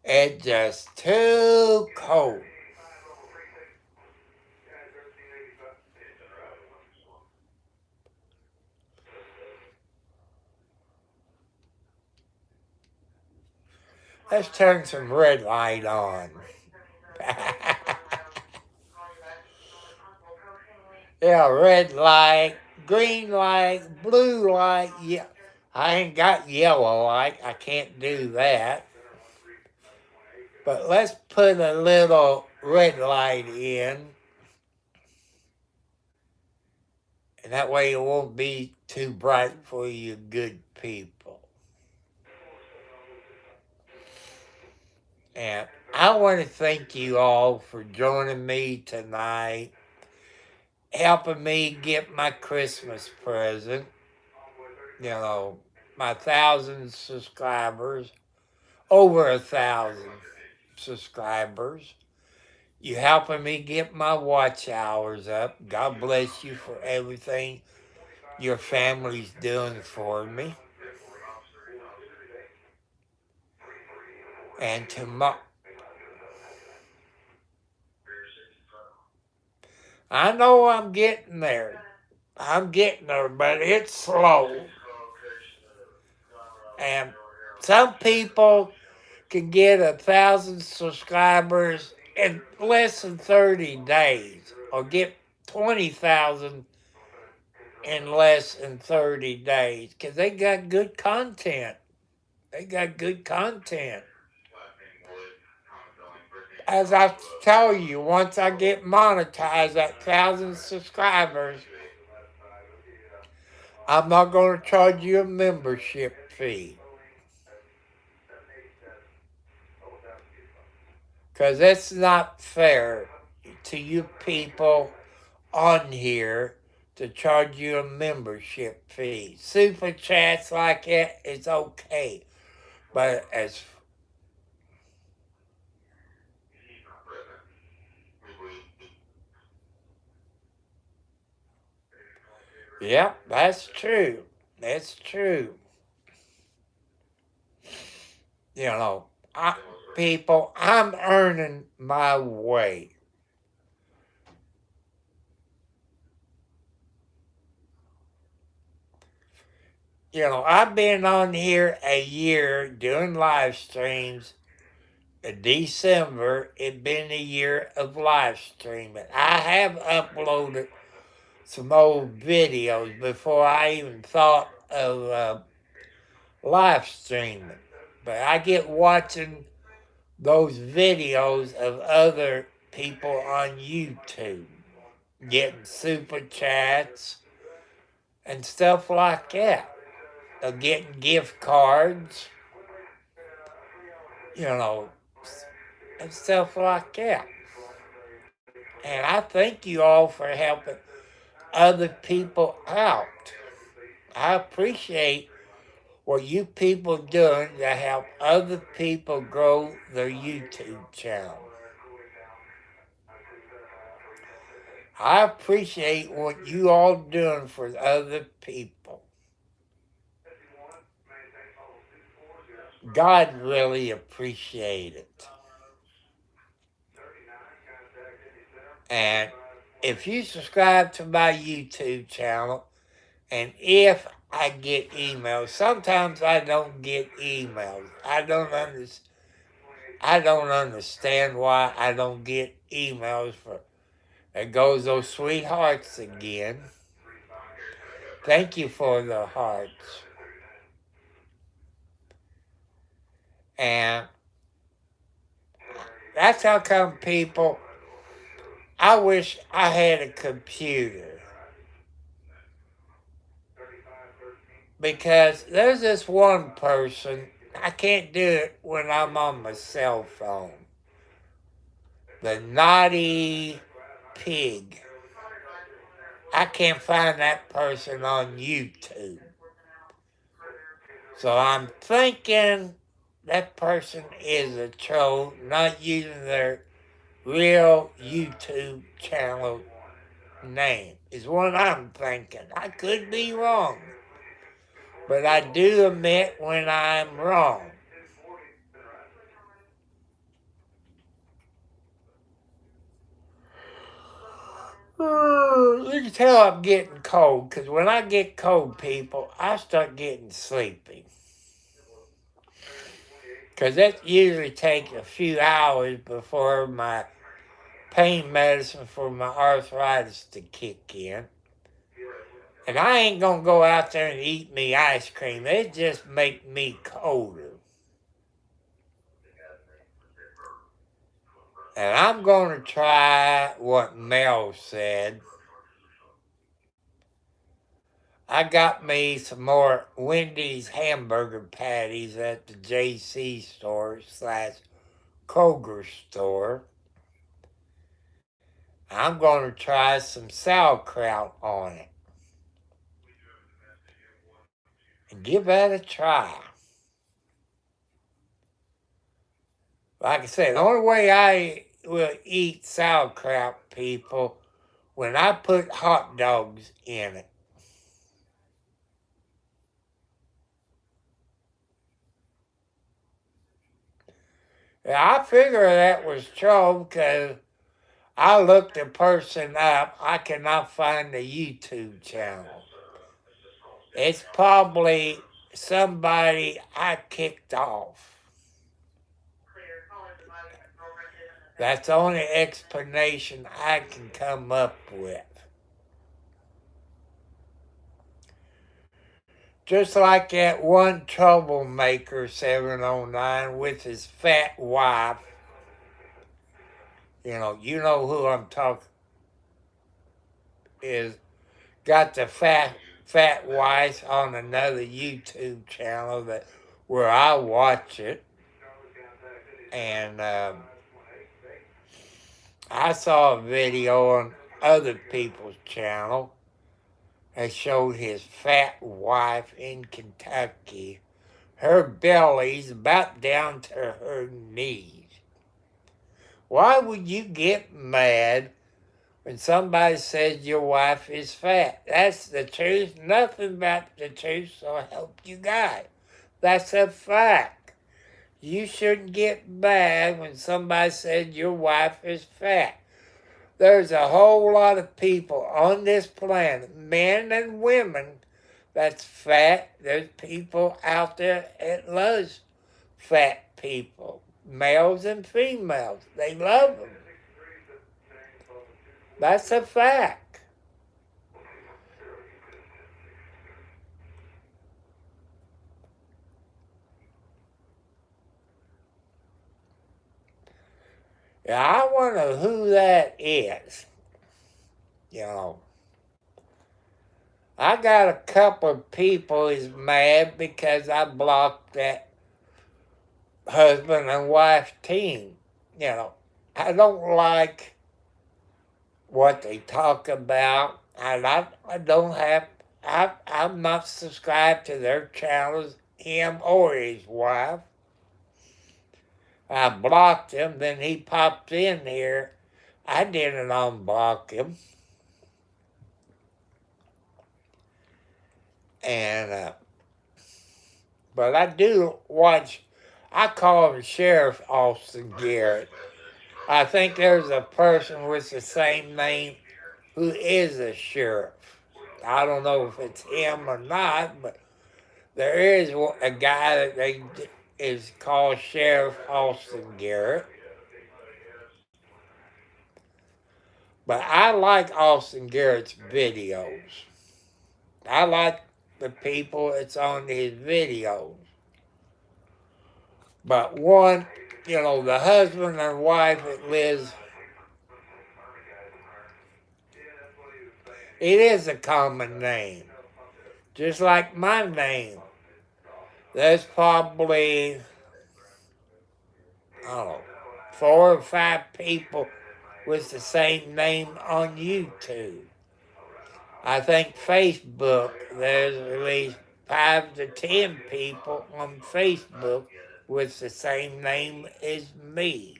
It's just too cold. Let's turn some red light on. Yeah, red light, green light, blue light. Yeah, I ain't got yellow light. I can't do that. But let's put a little red light in. And that way it won't be too bright for you good people. And I want to thank you all for joining me tonight, helping me get my Christmas present. You know, my 1,000 subscribers, over 1,000 subscribers. You helping me get my watch hours up. God bless you for everything your family's doing for me. And tomorrow, I know I'm getting there. I'm getting there, but it's slow. And some people can get 1,000 subscribers in less than 30 days, or get 20,000 in less than 30 days, because they got good content. They got good content. as I tell you, once I get monetized at 1,000 subscribers, I'm not going to charge you a membership fee. Because it's not fair to you people on here to charge you a membership fee. Super chats like it is okay. But as yep, that's true. That's true. You know, people, I'm earning my way. You know, I've been on here a year doing live streams. In December, it's been a year of live streaming. I have uploaded some old videos before I even thought of live streaming. But I get watching those videos of other people on YouTube getting super chats and stuff like that. Getting gift cards, you know, and stuff like that. And I thank you all for helping other people out. I appreciate what you people doing to help other people grow their YouTube channel. I appreciate what you all doing for other people. God really appreciate it. And if you subscribe to my YouTube channel, and if I get emails, sometimes I don't get emails. I don't understand why I don't get emails for. There goes those sweethearts again. Thank you for the hearts. And that's how come people, I wish I had a computer. Because there's this one person, I can't do it when I'm on my cell phone. The Naughty Pig. I can't find that person on YouTube. So I'm thinking that person is a troll, not using their real YouTube channel name, is what I'm thinking. I could be wrong, but I do admit when I'm wrong. You can tell I'm getting cold, because when I get cold, people, I start getting sleepy. Because that usually takes a few hours before my pain medicine for my arthritis to kick in. And I ain't going to go out there and eat me ice cream. It just make me colder. And I'm going to try what Mel said. I got me some more Wendy's hamburger patties at the JC store / Kroger store. I'm going to try some sauerkraut on it. And give that a try. Like I said, the only way I will eat sauerkraut, people, when I put hot dogs in it. I figure that was true because I looked the person up. I cannot find the YouTube channel. It's probably somebody I kicked off. That's the only explanation I can come up with. Just like that one troublemaker 709 with his fat wife. You know who I'm talking is got the fat wife on another YouTube channel that where I watch it, and I saw a video on other people's channel that showed his fat wife in Kentucky. Her belly's about down to her knees. Why would you get mad when somebody says your wife is fat? That's the truth. Nothing but the truth, so help you God. That's a fact. You shouldn't get mad when somebody says your wife is fat. There's a whole lot of people on this planet, men and women, that's fat. There's people out there that loves fat people, males and females. They love them. That's a fact. Yeah, I wonder who that is. I got a couple of people is mad because I blocked that husband and wife team. I don't like what they talk about, and I don't have. I'm not subscribed to their channels, him or his wife. I blocked him, then he popped in here. I didn't unblock him. And, but I do watch, I call him Sheriff Austin Garrett. I think there's a person with the same name who is a sheriff. I don't know if it's him or not, but there is a guy that is called Sheriff Austin Garrett. But I like Austin Garrett's videos. I like the people that's on his videos. But one, the husband and wife that lives, it is a common name. Just like my name. There's probably, 4 or 5 people with the same name on YouTube. I think Facebook, there's at least 5 to 10 people on Facebook with the same name as me.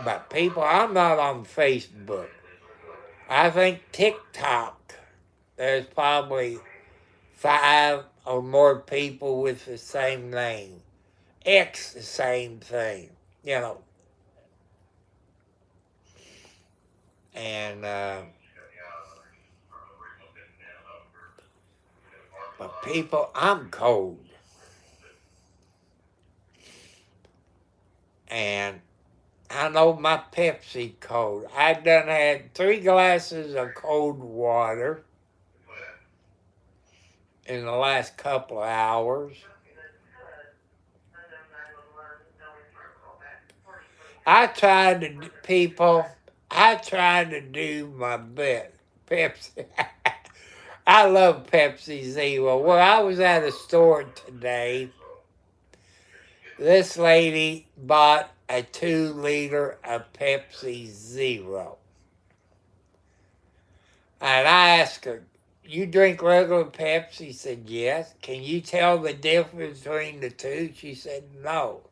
But people, I'm not on Facebook. I think TikTok, there's probably 5 or more people with the same name. X, the same thing, And, but people, I'm cold. And I know my Pepsi cold. I done had 3 glasses of cold water in the last couple of hours. I tried to do my best. Pepsi. I love Pepsi Zero. Well, I was at a store today. This lady bought a 2-liter of Pepsi Zero. And I asked her, you drink regular Pepsi? She said, yes. Can you tell the difference between the two? She said, no.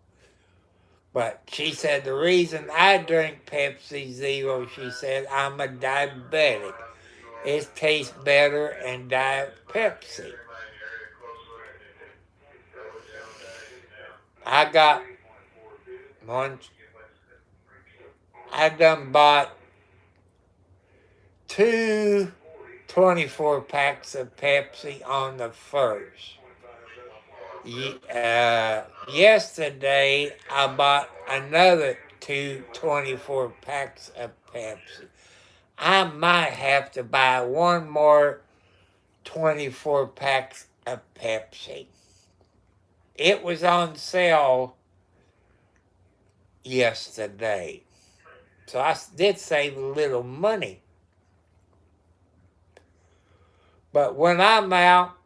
But she said, the reason I drink Pepsi Zero, she said, I'm a diabetic. It tastes better than Diet Pepsi. I got one. I done bought 2 24 packs of Pepsi on the first. Yesterday, I bought another 2 24 packs of Pepsi. I might have to buy 1 more 24 packs of Pepsi. it was on sale yesterday. So I did save a little money. But when I'm out,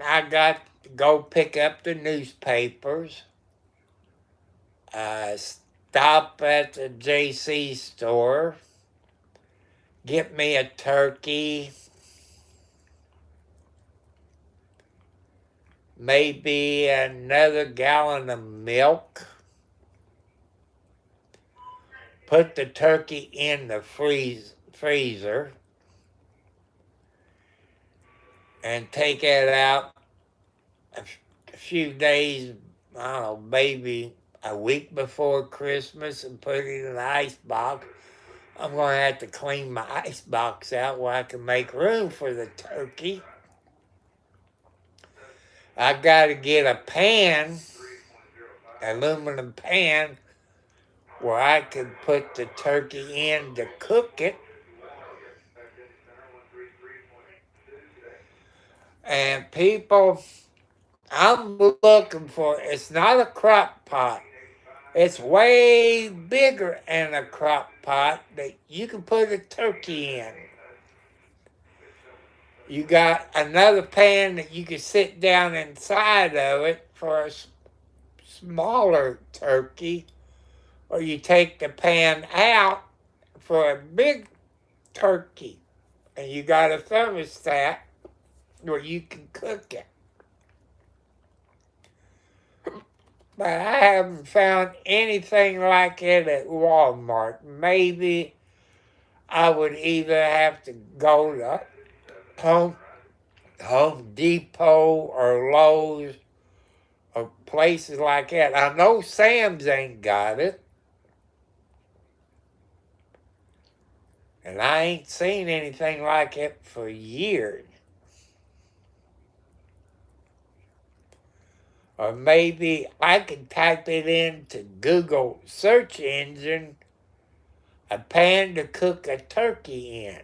I got to go pick up the newspapers, stop at the JC store, get me a turkey, maybe another gallon of milk, put the turkey in the freezer, and take it out a few days, I don't know, maybe a week before Christmas and put it in an ice box. I'm going to have to clean my ice box out where I can make room for the turkey. I got to get a pan, aluminum pan, where I can put the turkey in to cook it. And people, I'm looking for, it's not a crock pot. It's way bigger than a crock pot that you can put a turkey in. You got another pan that you can sit down inside of it for a smaller turkey, or you take the pan out for a big turkey, and you got a thermostat where you can cook it. But I haven't found anything like it at Walmart. Maybe I would either have to go to Home Depot or Lowe's or places like that. I know Sam's ain't got it. And I ain't seen anything like it for years. Or maybe I could type it into Google search engine, a pan to cook a turkey in.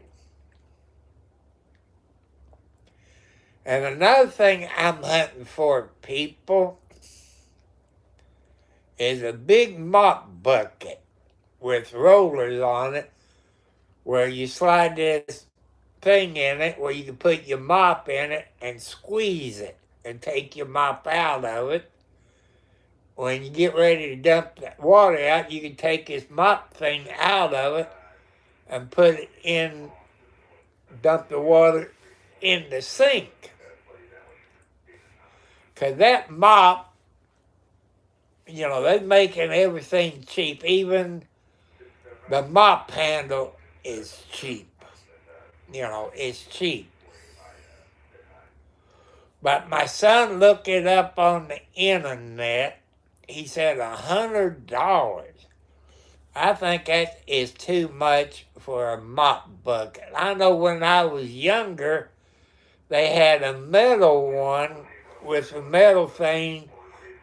And another thing I'm hunting for, people, is a big mop bucket with rollers on it where you slide this thing in it where you can put your mop in it and squeeze it and take your mop out of it. When you get ready to dump that water out, you can take this mop thing out of it and put it in, dump the water in the sink. Because that mop, they're making everything cheap. Even the mop handle is cheap. It's cheap. But my son looked it up on the internet. He said $100. I think that is too much for a mop bucket. I know when I was younger, they had a metal one with a metal thing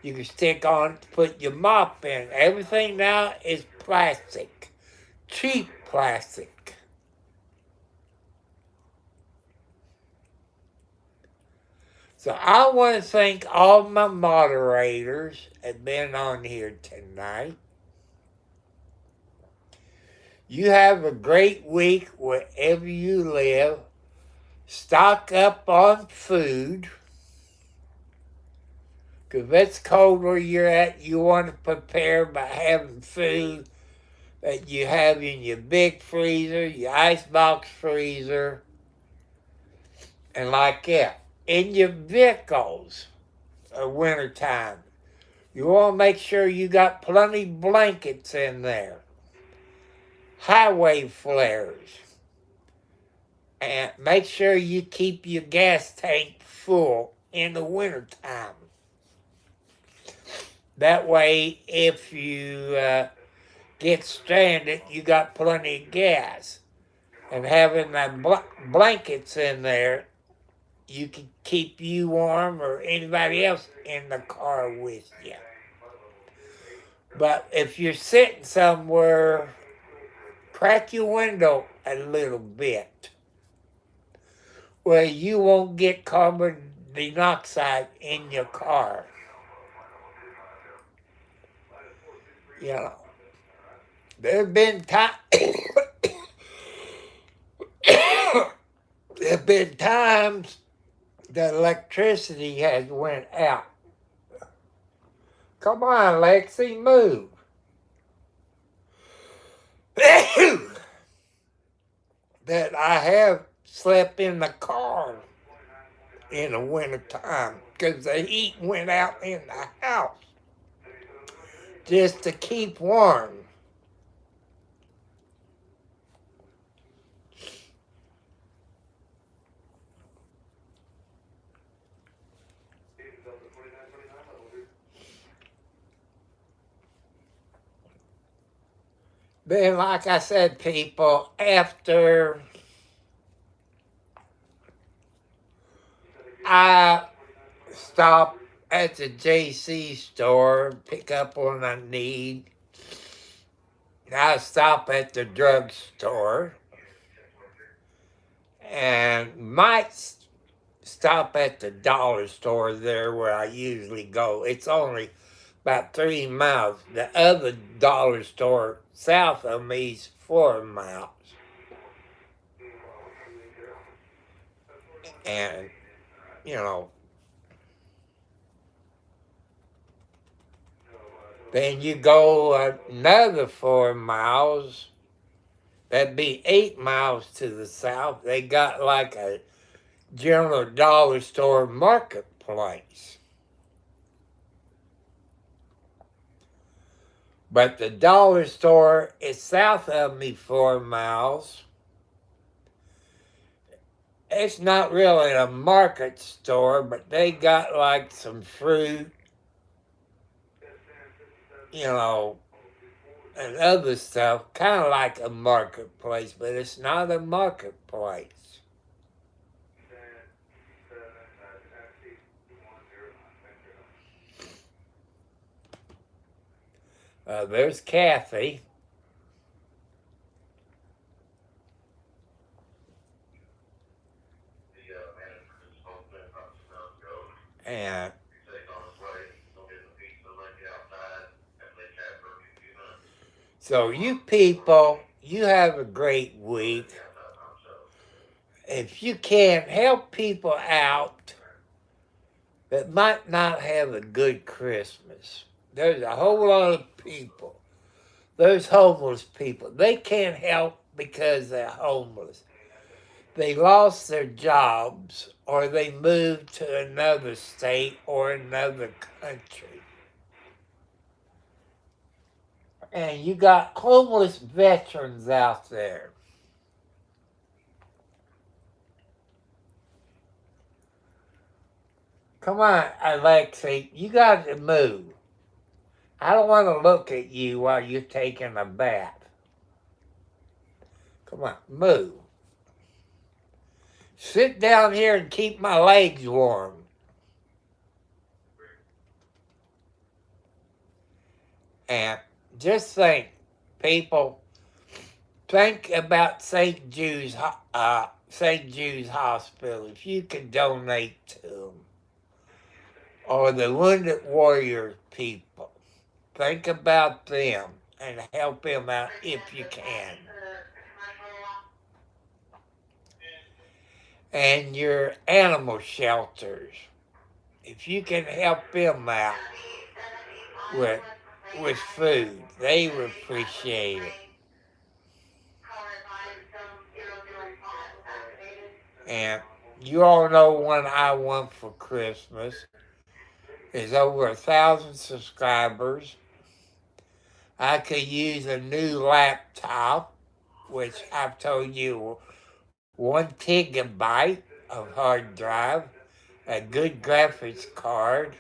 you can stick on to put your mop in. Everything now is plastic, cheap plastic. So I want to thank all my moderators that have been on here tonight. You have a great week wherever you live. Stock up on food. Because if it's cold where you're at, you want to prepare by having food that you have in your big freezer, your icebox freezer, and like that. In your vehicles, wintertime, you want to make sure you got plenty blankets in there. Highway flares. And make sure you keep your gas tank full in the wintertime. That way, if you get stranded, you got plenty of gas. And having the blankets in there, you can keep you warm or anybody else in the car with you. But if you're sitting somewhere, crack your window a little bit where you won't get carbon dioxide in your car. You know, there've been there've been times that electricity has went out. Come on, Lexi, move. That I have slept in the car in the wintertime because the heat went out in the house just to keep warm. Then, like I said, people, after I stop at the JC store, pick up what I need, I stop at the drugstore and might stop at the dollar store there where I usually go. It's only about 3 miles. The other dollar store south of me is 4 miles. And, you know, then you go another 4 miles. That'd be 8 miles to the south. They got like a general dollar store marketplace. But the dollar store is south of me 4 miles. It's not really a market store, but they got like some fruit, you know, and other stuff, kind of like a marketplace, but it's not a marketplace. There's Kathy. And so you people, you have a great week. If you can't help people out that might not have a good Christmas, there's a whole lot of people. There's homeless people. They can't help because they're homeless. They lost their jobs or they moved to another state or another country. And you got homeless veterans out there. Come on, Alexei, you got to move. I don't want to look at you while you're taking a bath. Come on, move. Sit down here and keep my legs warm. And just think, people, think about St. Jude's Hospital. If you could donate to them, or the Wounded Warrior people, think about them and help them out if you can. And your animal shelters, if you can help them out with food, they would appreciate it. And you all know what I want for Christmas is over 1,000 subscribers. I could use a new laptop, which I've told you, 1 gigabyte of hard drive, a good graphics card,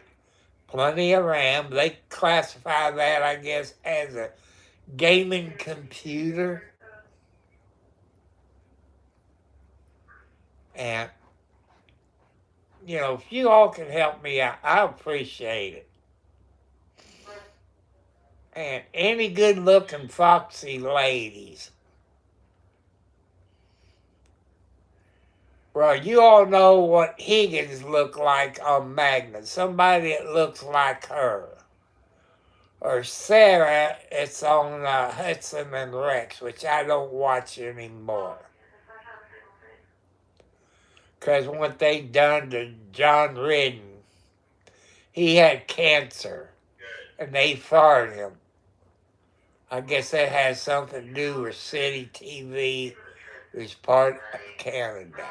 plenty of RAM. They classify that, I guess, as a gaming computer. And, you know, if you all can help me out, I appreciate it. And any good-looking foxy ladies. Well, you all know what Higgins looked like on Magna. Somebody that looks like her. or Sarah, it's on Hudson and Rex, which I don't watch anymore. Because what they done to John Redden, he had cancer, and they fired him. I guess that has something to do with City TV, who's part of Canada.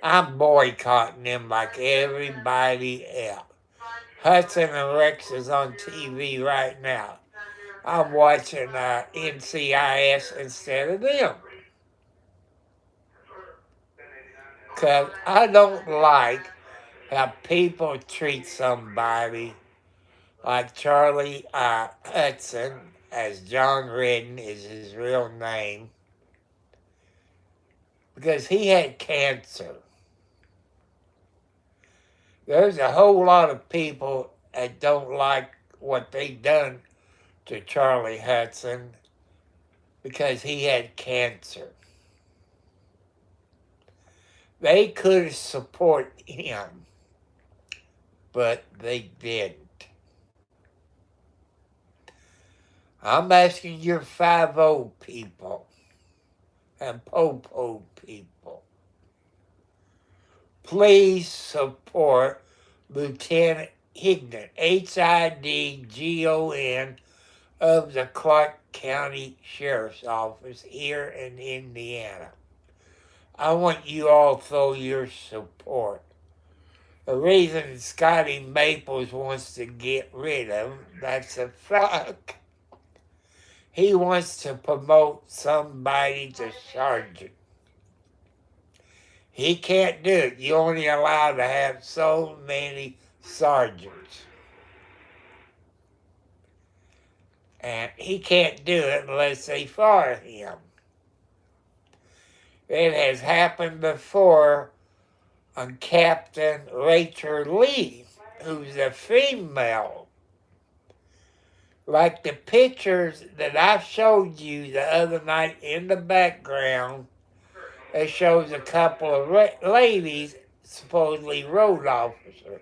I'm boycotting them like everybody else. Hudson and Rex is on TV right now. I'm watching NCIS instead of them. Because I don't like how people treat somebody like Charlie Hudson, as John Redden is his real name, because he had cancer. There's a whole lot of people that don't like what they done to Charlie Hudson because he had cancer. They could support him, but they didn't. I'm asking your 5-0 people and po-po people, please support Lieutenant Higdon, Hidgon, of the Clark County Sheriff's Office here in Indiana. I want you all to throw your support. The reason Scotty Maples wants to get rid of him, that's a fact. He wants to promote somebody to sergeant. He can't do it. You're only allowed to have so many sergeants. And he can't do it unless they fire him. It has happened before on Captain Rachel Lee, who's a female. Like the pictures that I showed you the other night in the background, it shows a couple of ladies, supposedly road officers.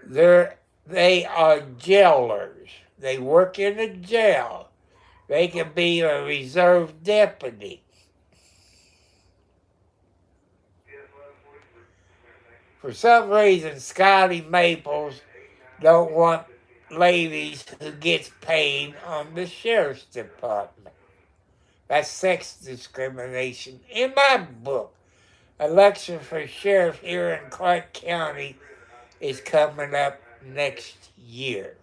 They are jailers. They work in a jail. They can be a reserve deputy. For some reason, Scotty Maples don't want ladies who gets paid on the sheriff's department. That's sex discrimination. In my book, election for sheriff here in Clark County is coming up next year.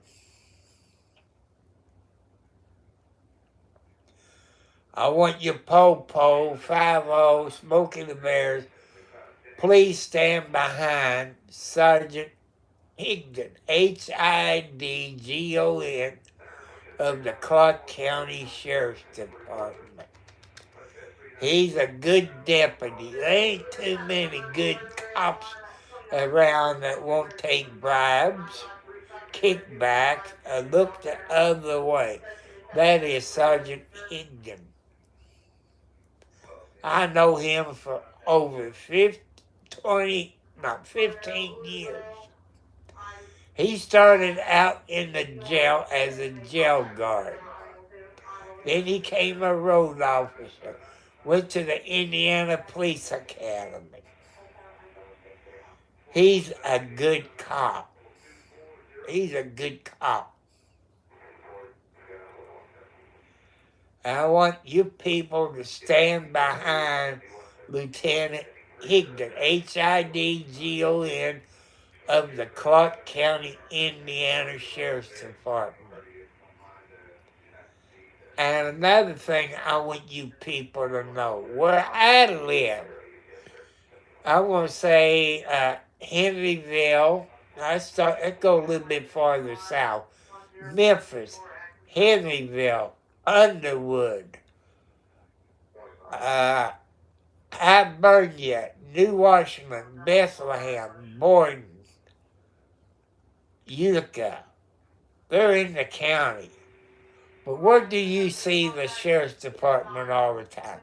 I want you po-po, 5-0, Smokey the Bears, please stand behind Sergeant Higdon, Hidgon, of the Clark County Sheriff's Department. He's a good deputy. There ain't too many good cops around that won't take bribes, kickbacks, or look the other way. That is Sergeant Higdon. I know him for over 15 years. He started out in the jail as a jail guard. Then he became a road officer. Went to the Indiana Police Academy. He's a good cop. He's a good cop. And I want you people to stand behind Lieutenant Higdon, Hidgon, of the Clark County, Indiana Sheriff's Department. And another thing I want you people to know, where I live, I want to say Henryville, let's go a little bit farther south, Memphis, Henryville, Underwood, Hibernia, New Washington, Bethlehem, Borden, Utica. They're in the county. But where do you see the sheriff's department all the time?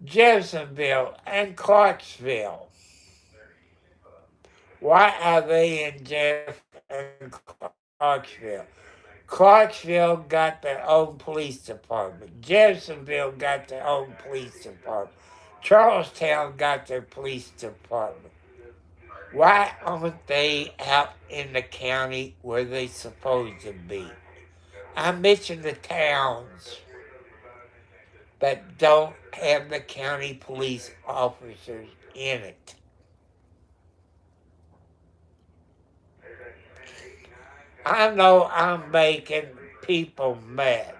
Jeffersonville and Clarksville. Why are they in Jeff and Clark? Clarksville. Clarksville got their own police department. Jeffersonville got their own police department. Charlestown got their police department. Why aren't they out in the county where they supposed to be? I mentioned the towns that don't have the county police officers in it. I know I'm making people mad.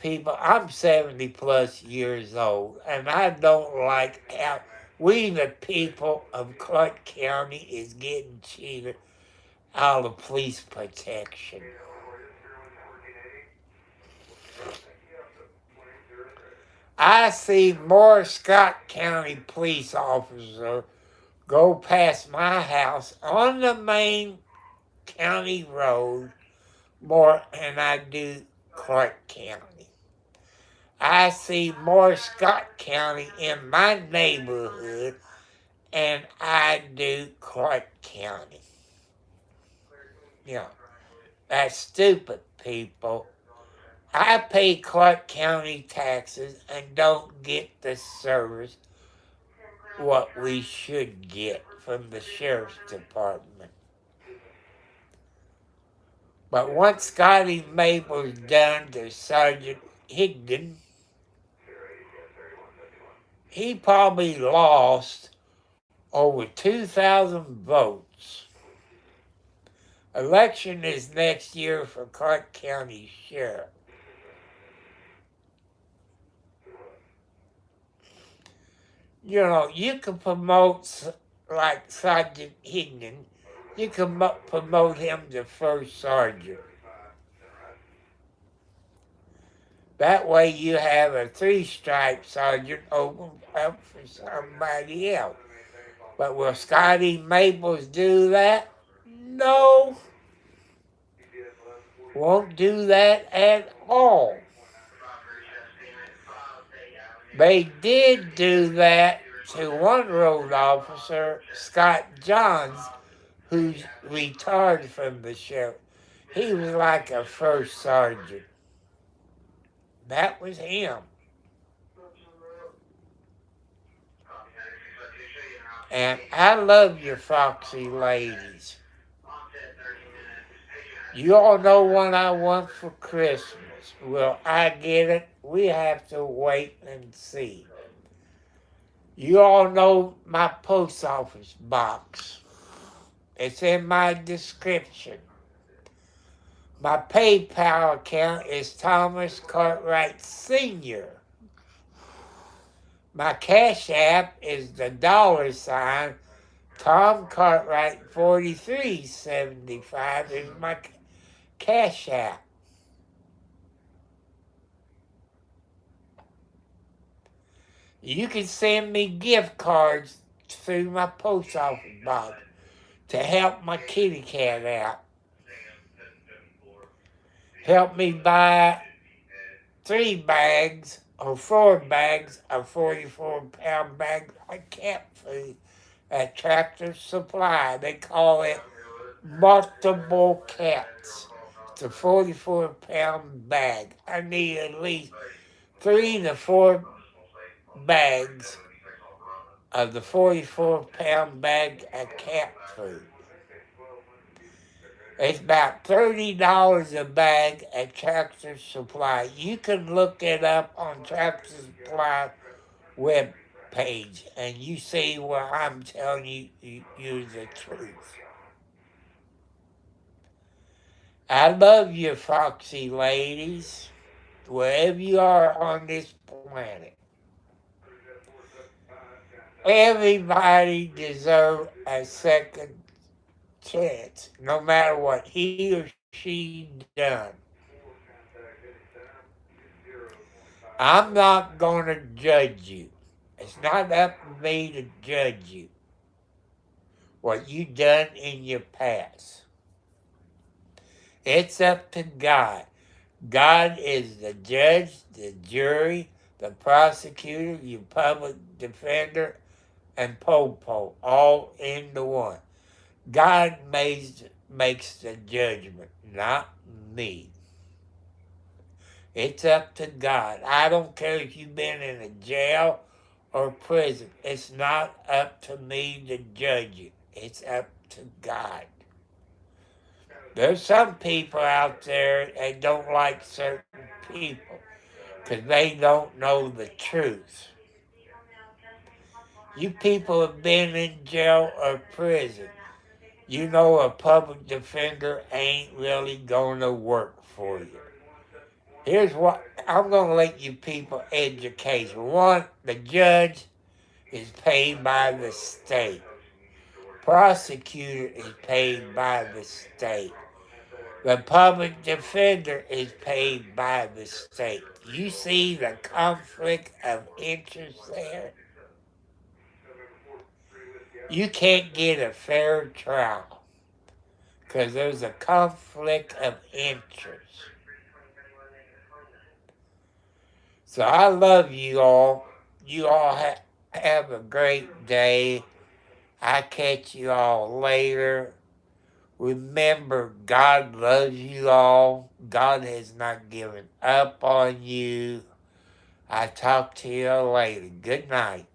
I'm 70 plus years old, and I don't like how we, the people of Clark County, is getting cheated out of police protection. I see more Scott County police officers go past my house on the main county road more than I do Clark County. I see more Scott County in my neighborhood than I do Clark County. That's stupid, people. I pay Clark County taxes and don't get the service what we should get from the sheriff's department. But once Scotty Maple's done to Sergeant Higdon, he probably lost over 2,000 votes. Election is next year for Clark County Sheriff. You can promote, like Sergeant Higdon, you can promote him to first sergeant. That way you have a 3-stripe sergeant open up for somebody else. But will Scotty Maples do that? No. Won't do that at all. They did do that to one road officer, Scott Johns, who's retired from the sheriff. He was like a first sergeant. That was him. And I love you, foxy ladies. You all know what I want for Christmas. Will I get it? We have to wait and see. You all know my post office box. It's in my description. My PayPal account is Thomas Cartwright Sr. My Cash App is the $ Tom Cartwright 4375 is my Cash App. You can send me gift cards through my post office box to help my kitty cat out. Help me buy 3 bags or 4 bags of 44-pound bags of cat food at Tractor Supply. They call it multiple cats. It's a 44-pound bag. I need at least 3 to 4 bags of the 44-pound bag of cat food. It's about $30 a bag at Tractor Supply. You can look it up on Tractor Supply web page, and you see where I'm telling you the truth. I love you, foxy ladies, wherever you are on this planet. Everybody deserves a second chance, no matter what he or she done. I'm not going to judge you. It's not up to me to judge you. What you done in your past. It's up to God. God is the judge, the jury, the prosecutor, your public defender, and Popo, all into one. God made makes the judgment, not me. It's up to God. I don't care if you've been in a jail or prison. It's not up to me to judge it. It's up to God. There's some people out there that don't like certain people because they don't know the truth. You people have been in jail or prison. You know a public defender ain't really going to work for you. Here's what I'm going to let you people educate. One, the judge is paid by the state. Prosecutor is paid by the state. The public defender is paid by the state. You see the conflict of interest there? You can't get a fair trial because there's a conflict of interest. So I love you all. You all have a great day. I catch you all later. Remember, God loves you all. God has not given up on you. I talk to you later. Good night.